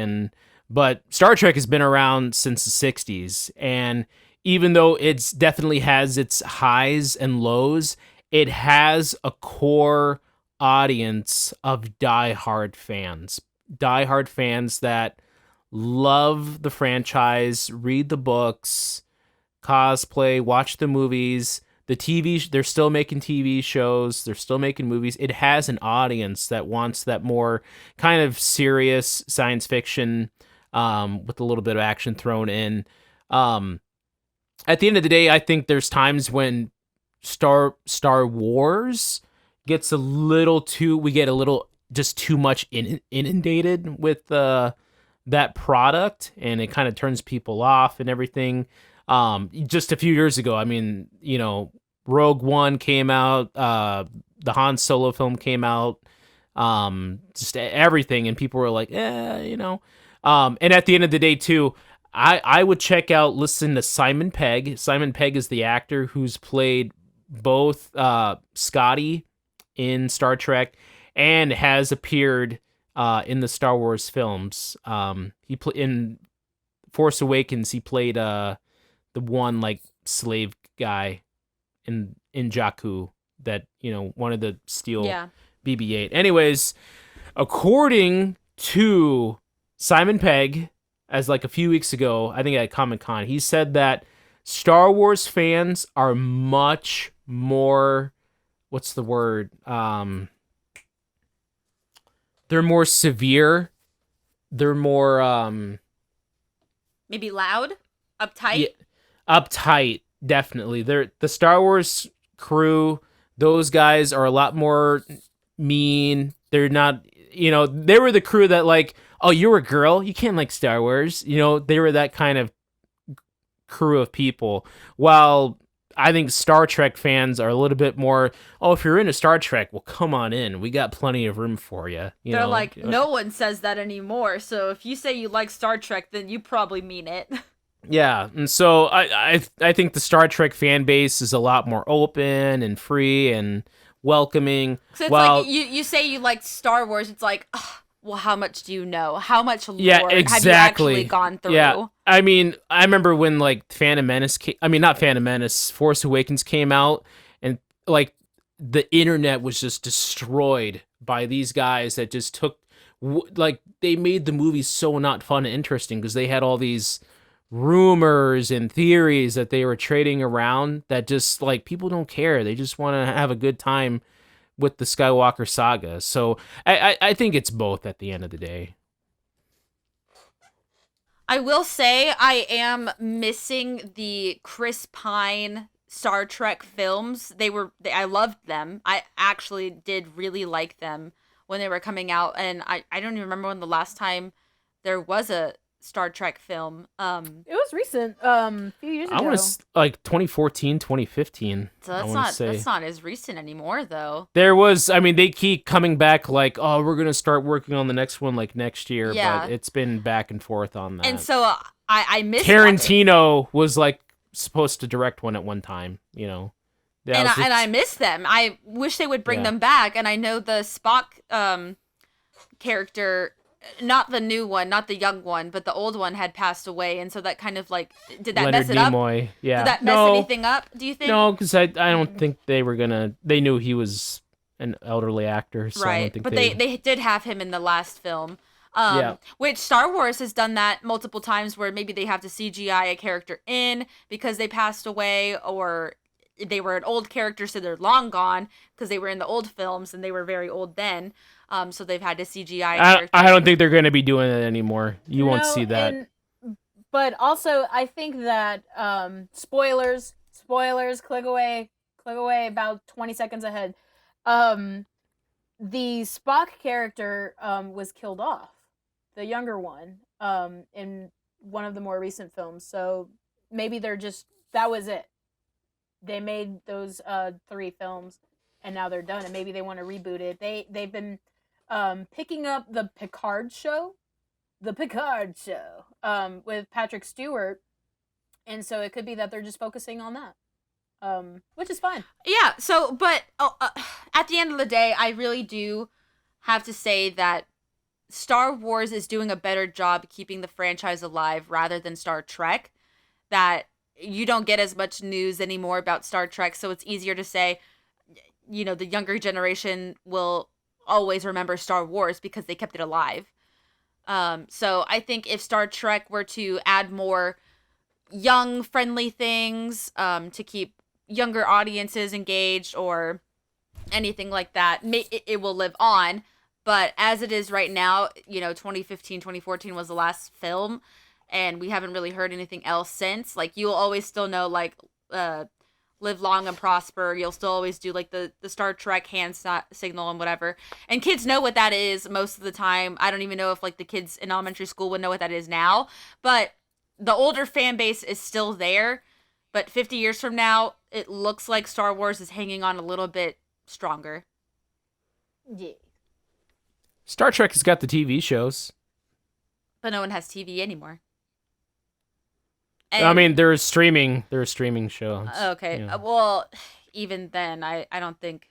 but Star Trek has been around since the 60s, and even though it's definitely has its highs and lows, it has a core audience of diehard fans. diehard fans that love the franchise, read the books, cosplay, watch the movies. They're still making TV shows, they're still making movies. It has an audience that wants that more kind of serious science fiction with a little bit of action thrown in. At the end of the day, I think there's times when Star Wars gets we get a little just too much inundated with that product, and it kind of turns people off and everything. Just a few years ago, I mean, Rogue One came out, the Han Solo film came out, just everything, and people were like, and at the end of the day too, I would listen to Simon Pegg. Simon Pegg is the actor who's played both Scotty in Star Trek and has appeared in the Star Wars films. In Force Awakens, he played the one like slave guy in Jakku that wanted to steal BB-8. Anyways, according to Simon Pegg, as like a few weeks ago, I think at Comic-Con, he said that Star Wars fans are much more, what's the word? They're more severe. They're more maybe loud, uptight. Yeah, uptight, definitely. The Star Wars crew, those guys are a lot more mean. They're not, they were the crew that like, oh, you're a girl, you can't like Star Wars. They were that kind of crew of people. While I think Star Trek fans are a little bit more, oh, if you're into Star Trek, well, come on in. We got plenty of room for you. They're like, no one says that anymore. So if you say you like Star Trek, then you probably mean it. Yeah, and so I think the Star Trek fan base is a lot more open and free and welcoming. So it's like you say you like Star Wars, it's like, ugh, well, how much do you know? How much lore have you actually gone through? Yeah, I mean, I remember when like not Phantom Menace, Force Awakens came out, and like the internet was just destroyed by these guys that just took, they made the movie so not fun and interesting because they had all these rumors and theories that they were trading around that just like people don't care. They just want to have a good time with the Skywalker saga. So I think it's both at the end of the day. I will say I am missing the Chris Pine Star Trek films. I loved them. I actually did really like them when they were coming out, and I don't even remember when the last time there was a Star Trek film. It was recent, a few years ago. I want to like 2014, 2015. So that's not as recent anymore, though. There was, they keep coming back like, oh, we're gonna start working on the next one like next year, but it's been back and forth on that. And so I missed Tarantino was like supposed to direct one at one time, And I miss them. I wish they would bring them back. And I know the Spock character, not the new one, not the young one, but the old one had passed away, and so that kind of like, did that Leonard mess it Nimoy. up? Yeah. Did that mess anything up, do you think? No, because I don't think they knew he was an elderly actor, so I don't think but they did have him in the last film. Which Star Wars has done that multiple times where maybe they have to CGI a character in because they passed away, or they were an old character, so they're long gone because they were in the old films and they were very old then. So they've had to CGI a character. I don't think they're going to be doing that anymore. You won't see that. But also, I think that spoilers, click away about 20 seconds ahead. The Spock character was killed off, the younger one, in one of the more recent films. So maybe that was it. They made those 3 films, and now they're done, and maybe they want to reboot it. They've been picking up the Picard show, with Patrick Stewart, and so it could be that they're just focusing on that, which is fine. Yeah. So, but at the end of the day, I really do have to say that Star Wars is doing a better job keeping the franchise alive rather than Star Trek. That you don't get as much news anymore about Star Trek, so it's easier to say, the younger generation will always remember Star Wars because they kept it alive. So I think if Star Trek were to add more young friendly things to keep younger audiences engaged or anything like that, it will live on. But as it is right now, 2015, 2014 was the last film, and we haven't really heard anything else since. Like, you'll always still know, like, live long and prosper. You'll still always do, like, the Star Trek hand signal and whatever. And kids know what that is most of the time. I don't even know if, like, the kids in elementary school would know what that is now. But the older fan base is still there. But 50 years from now, it looks like Star Wars is hanging on a little bit stronger. Yeah. Star Trek has got the TV shows. But no one has TV anymore. I mean, there are streaming shows. Okay. Yeah. Well, even then, I don't think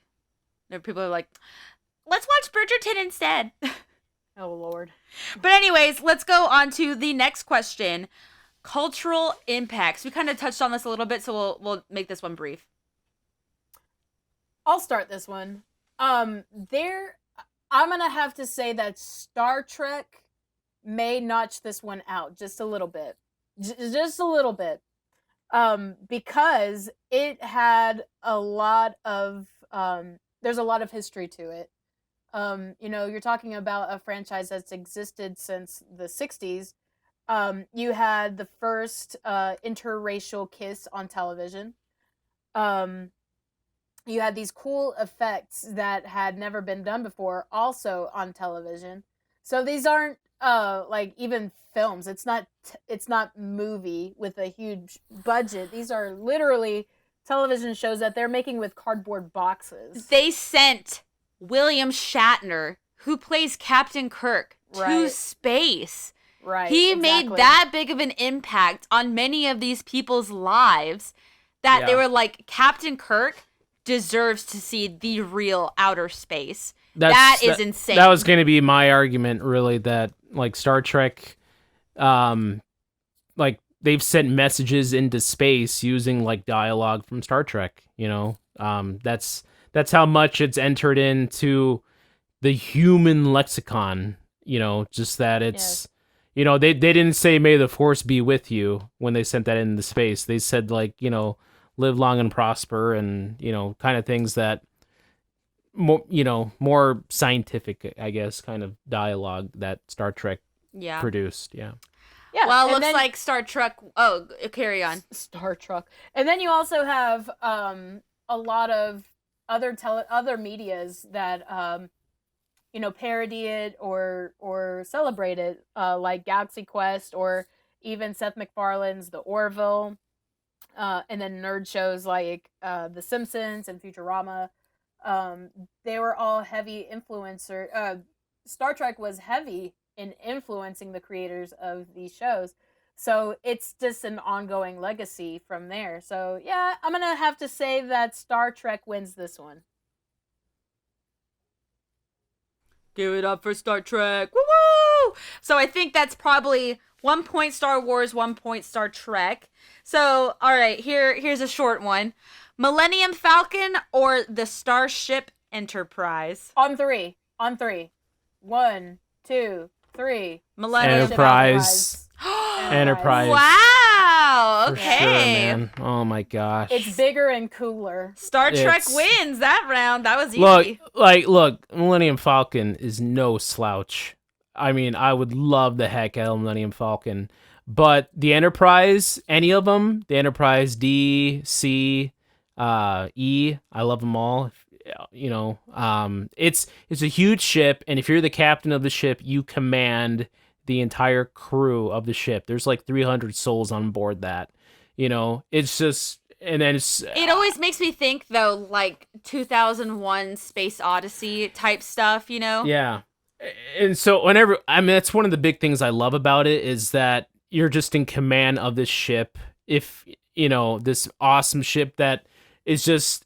there are people who are like, let's watch Bridgerton instead. Oh, Lord. But anyways, let's go on to the next question. Cultural impacts. We kind of touched on this a little bit, so we'll make this one brief. I'll start this one. I'm going to have to say that Star Trek may notch this one out just a little bit. Just a little bit. Because it had a lot of, there's a lot of history to it. You're talking about a franchise that's existed since the 60s. You had the first interracial kiss on television. You had these cool effects that had never been done before also on television. So these aren't like even films. It's not movie with a huge budget. These are literally television shows that they're making with cardboard boxes. They sent William Shatner, who plays Captain Kirk, to space. Right. He made that big of an impact on many of these people's lives that they were like, Captain Kirk deserves to see the real outer space. That is insane. That was going to be my argument, really, that like Star Trek, like they've sent messages into space using like dialogue from Star Trek. That's how much it's entered into the human lexicon. Just that it's. Yes. They didn't say "May the Force be with you" when they sent that into space. They said like live long and prosper, and kind of things that more scientific, I guess, kind of dialogue that Star Trek produced. Yeah. Well, it looks like Star Trek. Oh, carry on. Star Trek, and then you also have a lot of other medias that parody it or celebrate it, like Galaxy Quest or even Seth MacFarlane's The Orville. And then nerd shows like The Simpsons and Futurama. They were all heavy influencer. Star Trek was heavy in influencing the creators of these shows. So it's just an ongoing legacy from there. So yeah, I'm going to have to say that Star Trek wins this one. Give it up for Star Trek. Woo-woo! So I think that's probably 1 point Star Wars, 1 point Star Trek. So, all right, here's a short one. Millennium Falcon or the Starship Enterprise? On three. 1, 2, 3. Millennium Enterprise. Enterprise. Wow. For Okay. sure, man. Oh my gosh. It's bigger and cooler. Star Trek wins that round. That was easy. Look, Millennium Falcon is no slouch. I mean, I would love the heck out of Millennium Falcon. But the Enterprise, any of them, the Enterprise D, C, E, I love them all. It's a huge ship, and if you're the captain of the ship, you command the entire crew of the ship. There's like 300 souls on board that. It's just, and then it always makes me think though, like 2001 Space Odyssey type stuff, Yeah. And so that's one of the big things I love about it is that you're just in command of this ship. If, this awesome ship that is just,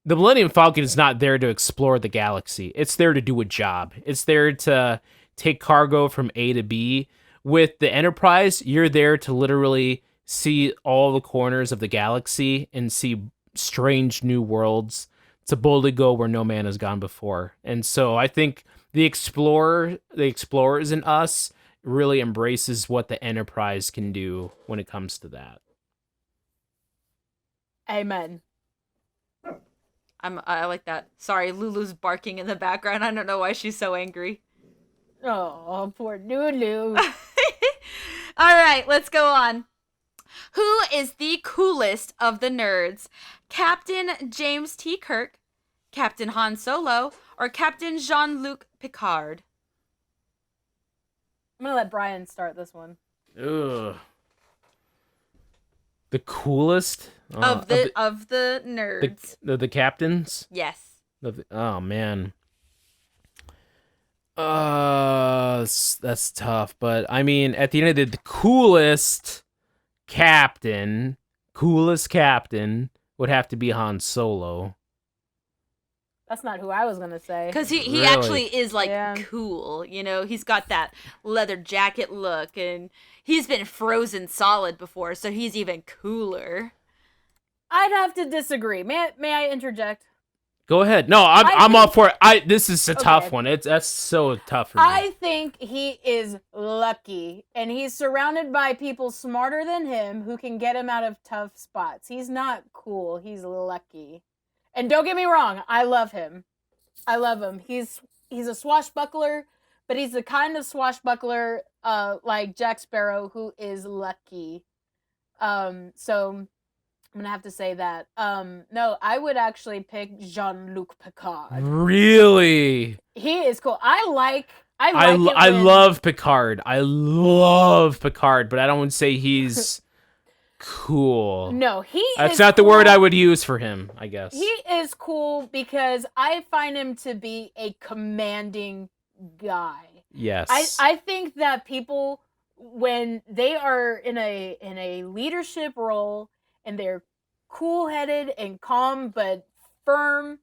the Millennium Falcon is not there to explore the galaxy. It's there to do a job. It's there to take cargo from A to B. With the Enterprise, you're there to literally see all the corners of the galaxy and see strange new worlds, to boldly go where no man has gone before. And so I think the explorers in us really embraces what the Enterprise can do when it comes to that. Amen. I like that. Sorry, Lulu's barking in the background. I don't know why she's so angry. Oh, poor Lulu. All right, let's go on. Who is the coolest of the nerds? Captain James T. Kirk, Captain Han Solo, or Captain Jean-Luc Picard? I'm gonna let Brian start this one. Ugh. The coolest Of the nerds. the captains. Yes. Oh man. That's tough, but I mean, at the end of the coolest captain would have to be Han Solo. That's not who I was gonna say. Because he Really? actually is like Yeah. cool, you know. He's got that leather jacket look, and he's been frozen solid before, so he's even cooler. I'd have to disagree. May I interject? Go ahead. No, I'm all for it. This is a tough Okay. one. That's so tough for me. I think he is lucky, and he's surrounded by people smarter than him who can get him out of tough spots. He's not cool. He's lucky. And don't get me wrong, I love him. I love him. He's a swashbuckler, but he's the kind of swashbuckler like Jack Sparrow who is lucky. So I'm gonna have to say that. No, I would actually pick Jean-Luc Picard. Really? He is cool. I like I it when- love Picard. I love Picard, but I don't say he's cool. No, That's is not the word cool. I would use for him, I guess. He is cool because I find him to be a commanding guy. Yes. I think that people, when they are in a leadership role and they're cool-headed and calm but firm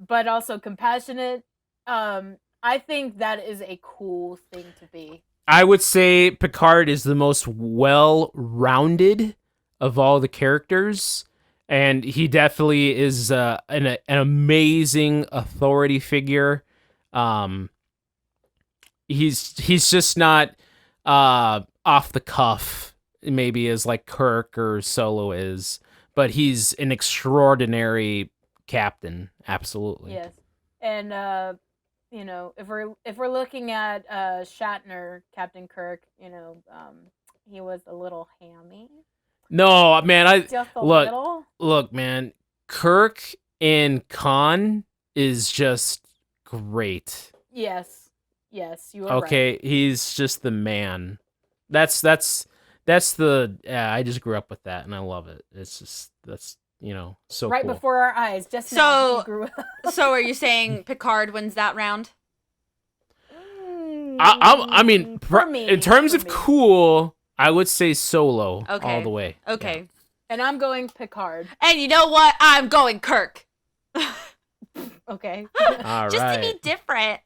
but also compassionate, I think that is a cool thing to be. I would say Picard is the most well-rounded of all the characters, and he definitely is an amazing authority figure. He's just not off the cuff, maybe as like Kirk or Solo is, but he's an extraordinary captain. Absolutely. Yes, and you know, if we're looking at Shatner, Captain Kirk, you know, he was a little hammy. No, man, Just a look, little. look, man. Kirk in Khan is just great. Yes, you are Okay, right. he's just the man. That's the I just grew up with that and I love it. It's just so Right cool. before our eyes, just So- now he grew up. So are you saying Picard wins that round? I mean, For me, in terms for of me. cool, I would say Solo Okay. all the way. Okay. And I'm going Picard. And you know what? I'm going Kirk. Okay. All Just right. to be different.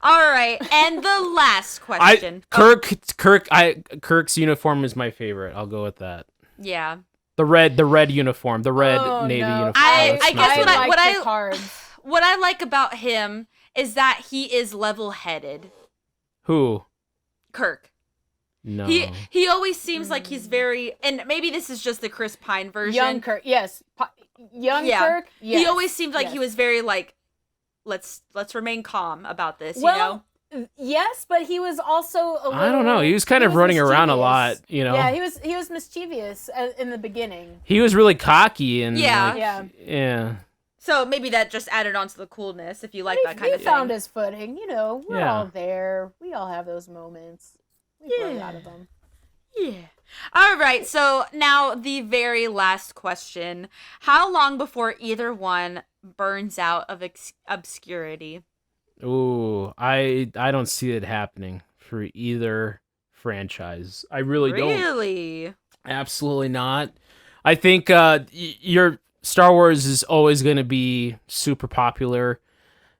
All right. And the last question. Kirk's uniform is my favorite. I'll go with that. Yeah. The red uniform, the red Oh, Navy no. uniform. I That's my guess favorite. what I- Picard's. What I like about him is that he is level-headed. Who? Kirk. No. He always seems like he's very, and maybe this is just the Chris Pine version. Young Kirk, yes. Young Yeah. Kirk, yes. He always seemed like he yes. was very like, let's remain calm about this. Well, you know. Yes, but he was also a little. I don't know. He was kind of running around a lot, mischievous. you know. Yeah, he was mischievous in the beginning. He was really cocky and Yeah. like, Yeah. yeah. So maybe that just added on to the coolness if you like that kind he of found thing. his footing. You know, we're Yeah. all there. We all have those moments. We grow Yeah. out of them. Yeah. All right. So now the very last question: how long before either one burns out of obscurity? Ooh, I don't see it happening for either franchise. I really don't. Really? Absolutely not. I think your Star Wars is always going to be super popular.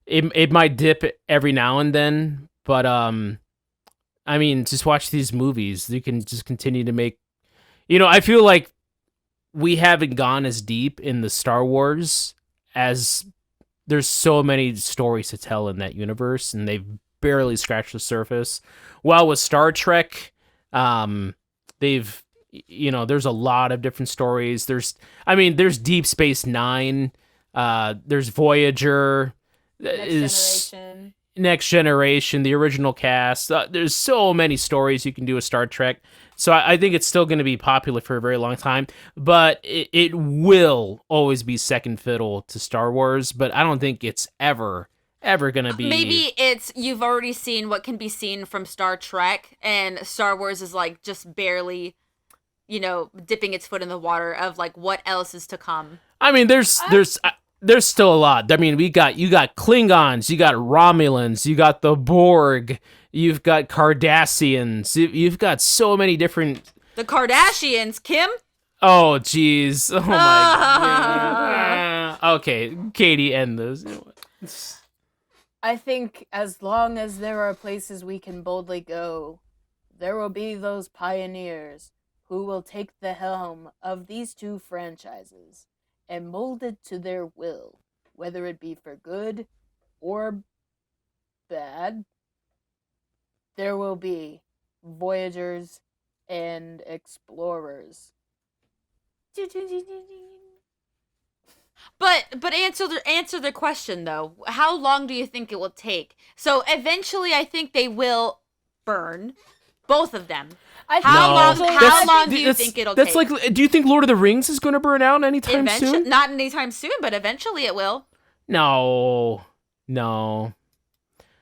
It might dip every now and then, but I mean, just watch these movies. You can just continue to make. I feel like we haven't gone as deep in the Star Wars as there's so many stories to tell in that universe, and they've barely scratched the surface. While with Star Trek, they've there's a lot of different stories. There's Deep Space Nine, there's Voyager, Next Generation, the original cast. There's so many stories you can do with Star Trek. So I think it's still going to be popular for a very long time, but it will always be second fiddle to Star Wars. But I don't think it's ever going to be. Maybe you've already seen what can be seen from Star Trek, and Star Wars is like just barely, dipping its foot in the water of like what else is to come. I mean, there's still a lot. I mean, you got Klingons, you got Romulans, you got the Borg, you've got Cardassians, you've got so many different. The Kardashians, Kim. Oh, jeez. Oh my god. Okay, Katie, end this. I think as long as there are places we can boldly go, there will be those pioneers who will take the helm of these two franchises and mold it to their will, whether it be for good or bad. There will be voyagers and explorers. But answer the question though. How long do you think it will take? So eventually, I think they will burn both of them. How long do you think it'll take? That's like. Do you think Lord of the Rings is going to burn out anytime soon? Not anytime soon, but eventually it will. No.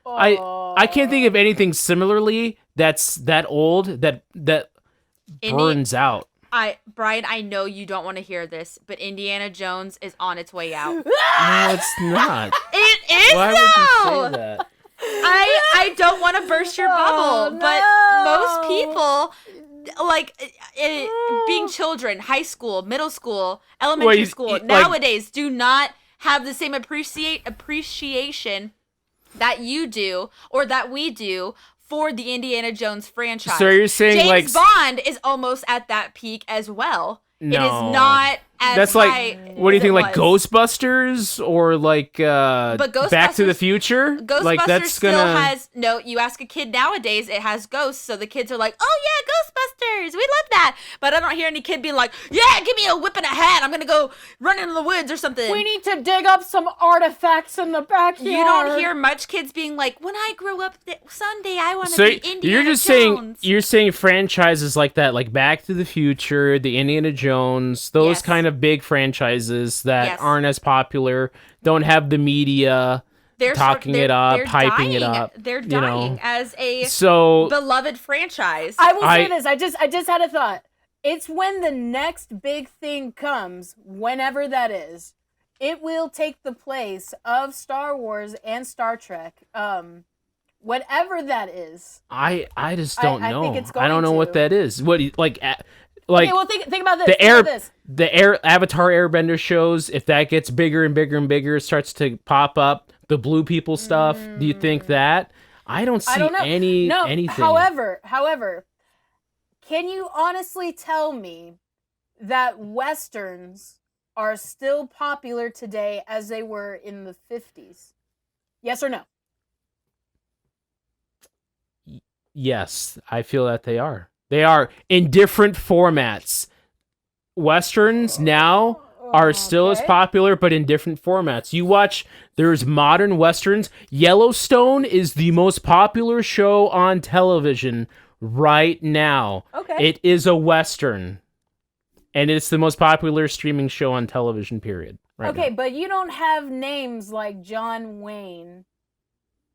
I can't think of anything similarly that's that old that burns out. Brian, I know you don't want to hear this, but Indiana Jones is on its way out. No, it's not. It is. Why would you say that? I don't want to burst your bubble, but most people, being children, high school, middle school, elementary school, nowadays do not have the same appreciation that you do or that we do for the Indiana Jones franchise. So you're saying James Bond is almost at that peak as well. No. It is not as high. What do you think, like Ghostbusters or like Back to the Future? Ghostbusters has you ask a kid nowadays, it has ghosts, so the kids are like, oh yeah, Ghostbusters, we love that. But I don't hear any kid being like, yeah, give me a whip and a hat, I'm gonna go run into the woods or something. We need to dig up some artifacts in the backyard. You don't hear much kids being like, when I grow up someday, I want to be Indiana Jones. You're saying franchises like that, like Back to the Future, the Indiana Jones, those kind of big franchises that aren't as popular, don't have the media hyping it up. They're dying as a beloved franchise. I will say this. I just had a thought. It's when the next big thing comes, whenever that is, it will take the place of Star Wars and Star Trek. Whatever that is. I just don't know. I think it's going I don't know what that is. What like. Okay, well, think about this. The Avatar Airbender shows, if that gets bigger and bigger and bigger, it starts to pop up. The blue people stuff. Do you think that? I don't see anything. However, can you honestly tell me that Westerns are still popular today as they were in the 50s? Yes or no? Yes, I feel that they are. They are in different formats. Westerns now are still as popular, but in different formats. You watch, there's modern Westerns. Yellowstone is the most popular show on television right now. Okay. It is a Western. And it's the most popular streaming show on television, period. Right now. But you don't have names like John Wayne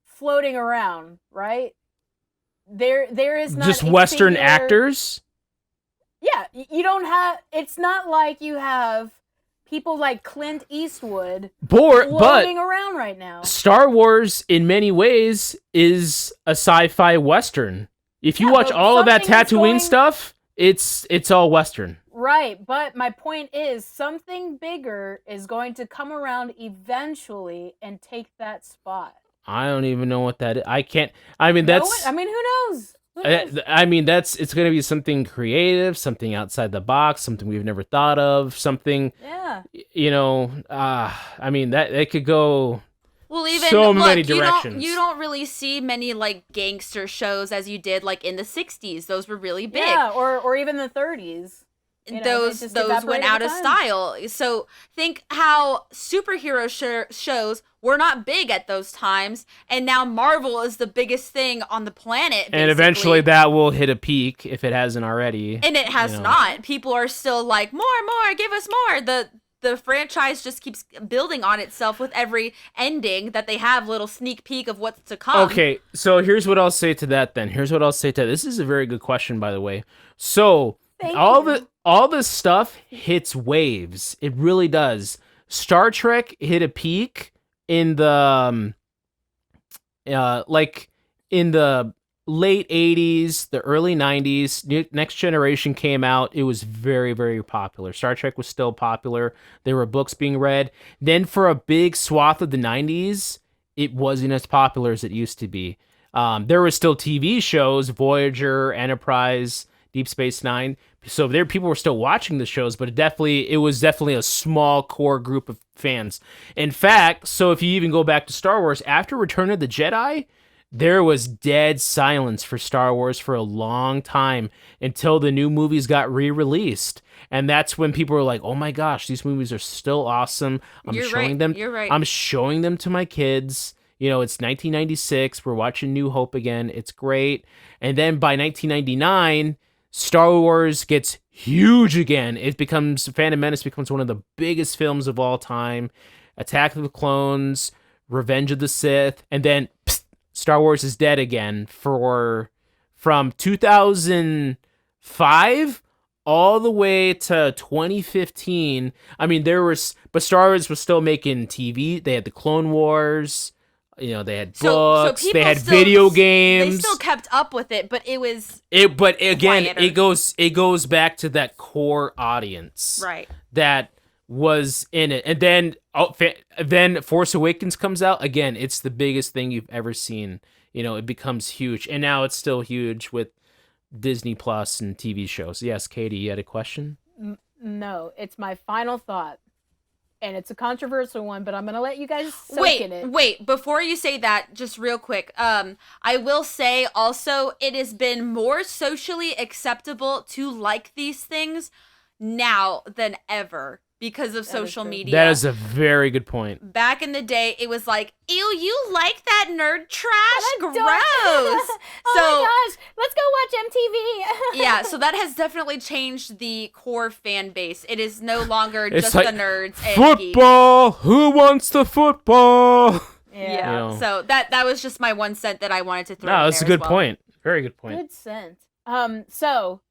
floating around, right? There is not just Western actors. Yeah, you don't have. It's not like you have people like Clint Eastwood floating around right now. Star Wars, in many ways, is a sci-fi Western. If you watch all of that Tatooine stuff, it's all Western. Right, but my point is, something bigger is going to come around eventually and take that spot. I don't even know what that is. I can't. I mean, that's. Who knows? I mean, it's going to be something creative, something outside the box, something we've never thought of, something, Yeah. I mean, that it could go Well, even so look, many directions. You don't really see many like gangster shows as you did like in the 60s. Those were really big. Yeah, or even the 30s. Those went out of style. So think how superhero shows were not big at those times, and now Marvel is the biggest thing on the planet. Basically. And eventually that will hit a peak if it hasn't already. And it has not. People are still like, more, give us more. The franchise just keeps building on itself with every ending that they have, little sneak peek of what's to come. Okay, so here's what I'll say to that then. This is a very good question, by the way. So all this stuff hits waves. It really does. Star Trek hit a peak in the in the late 80s, the early 90s. Next Generation came out. It was very, very popular. Star Trek was still popular. There were books being read. Then for a big swath of the 90s, it wasn't as popular as it used to be. There were still TV shows, Voyager, Enterprise, Deep Space Nine. So people were still watching the shows, but it was definitely a small core group of fans. In fact, so if you even go back to Star Wars, after Return of the Jedi, there was dead silence for Star Wars for a long time until the new movies got re-released. And that's when people were like, oh my gosh, these movies are still awesome. You're right. I'm showing them to my kids. It's 1996. We're watching New Hope again. It's great. And then by 1999, Star Wars gets huge again. Phantom Menace becomes one of the biggest films of all time. Attack of the Clones, Revenge of the Sith, and then Star Wars is dead again from 2005 all the way to 2015. I mean, but Star Wars was still making TV. They had the Clone Wars. They had books, they had video games. They still kept up with it, but But again, quieter. it goes back to that core audience, Right. That was in it, and then Force Awakens comes out again. It's the biggest thing you've ever seen. It becomes huge, and now it's still huge with Disney Plus and TV shows. Yes, Katie, you had a question? No, it's my final thought. And it's a controversial one, but I'm going to let you guys soak in it. Wait, before you say that, just real quick, I will say also it has been more socially acceptable to like these things now than ever because of social media. That is a very good point. Back in the day, it was like, ew, you like that nerd trash? Gross. Oh my gosh, let's go watch MTV. Yeah, so that has definitely changed the core fan base. It is no longer just like, the nerds and football. Geeks. Who wants the football? Yeah. So that was just my 1 cent that I wanted to throw. No, that's a good point. Very good point. Good sense. So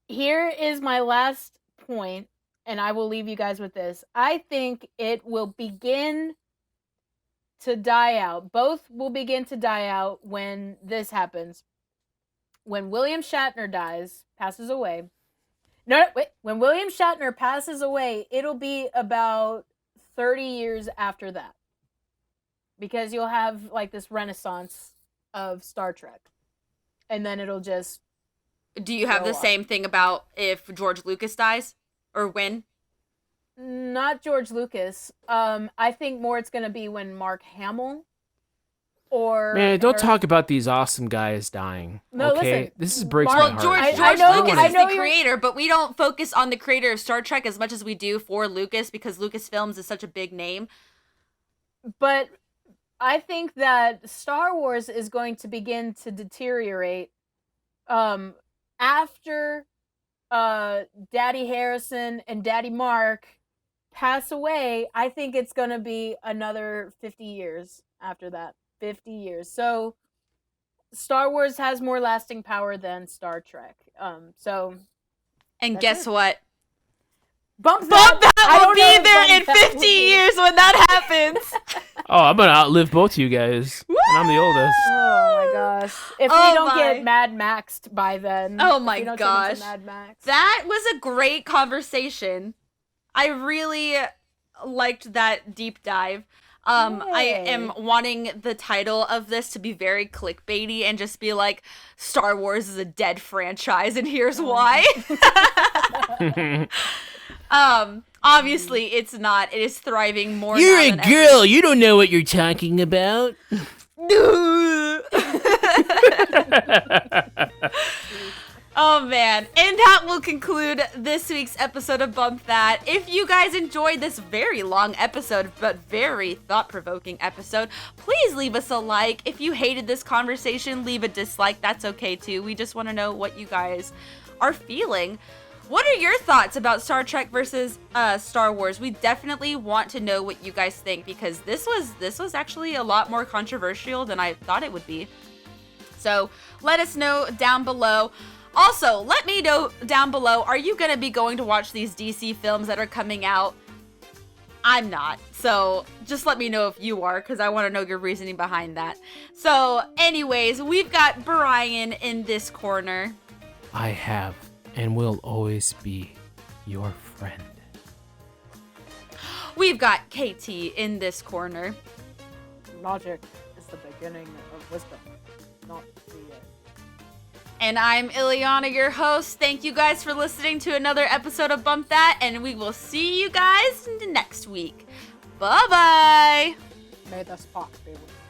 here is my last point, and I will leave you guys with this. I think it will begin to die out. Both will begin to die out when this happens. When William Shatner passes away. When William Shatner passes away, it'll be about 30 years after that. Because you'll have like this renaissance of Star Trek. And then it'll just Do you have the same thing about if George Lucas dies? Or when? Not George Lucas. I think more it's going to be when Mark Hamill or... Man, don't talk about these awesome guys dying. No, okay? Listen. Breaks my heart. George Lucas is the creator, but we don't focus on the creator of Star Trek as much as we do for Lucas because Lucasfilms is such a big name. But I think that Star Wars is going to begin to deteriorate after Daddy Harrison and Daddy Mark pass away. I think it's going to be another 50 years after that. 50 years. So Star Wars has more lasting power than Star Trek. And guess what? Bump that will be there in 50 years when that happens. Oh, I'm going to outlive both of you guys. And I'm the oldest. Oh my gosh. If we don't get Mad Maxed by then. Oh my gosh. Mad Max. That was a great conversation. I really liked that deep dive. I Yay. am wanting the title of this to be very clickbaity and just be like, Star Wars is a dead franchise and here's why. Obviously it's not. It is thriving more You're now a than girl. You don't know what you're talking about. Oh man, and that will conclude this week's episode of Bump That. If you guys enjoyed this very long episode, but very thought-provoking episode, please leave us a like. If you hated this conversation, leave a dislike. That's okay too. We just want to know what you guys are feeling. What are your thoughts about Star Trek versus Star Wars? We definitely want to know what you guys think, because this was actually a lot more controversial than I thought it would be. So let us know down below. Also, let me know down below, are you going to be going to watch these DC films that are coming out? I'm not. So just let me know if you are, because I want to know your reasoning behind that. So anyways, we've got Brian in this corner. I have and will always be your friend. We've got KT in this corner. Logic is the beginning of wisdom, not the end. And I'm Ileana, your host. Thank you guys for listening to another episode of Bump That, and we will see you guys next week. Bye-bye! May the Spock be with you.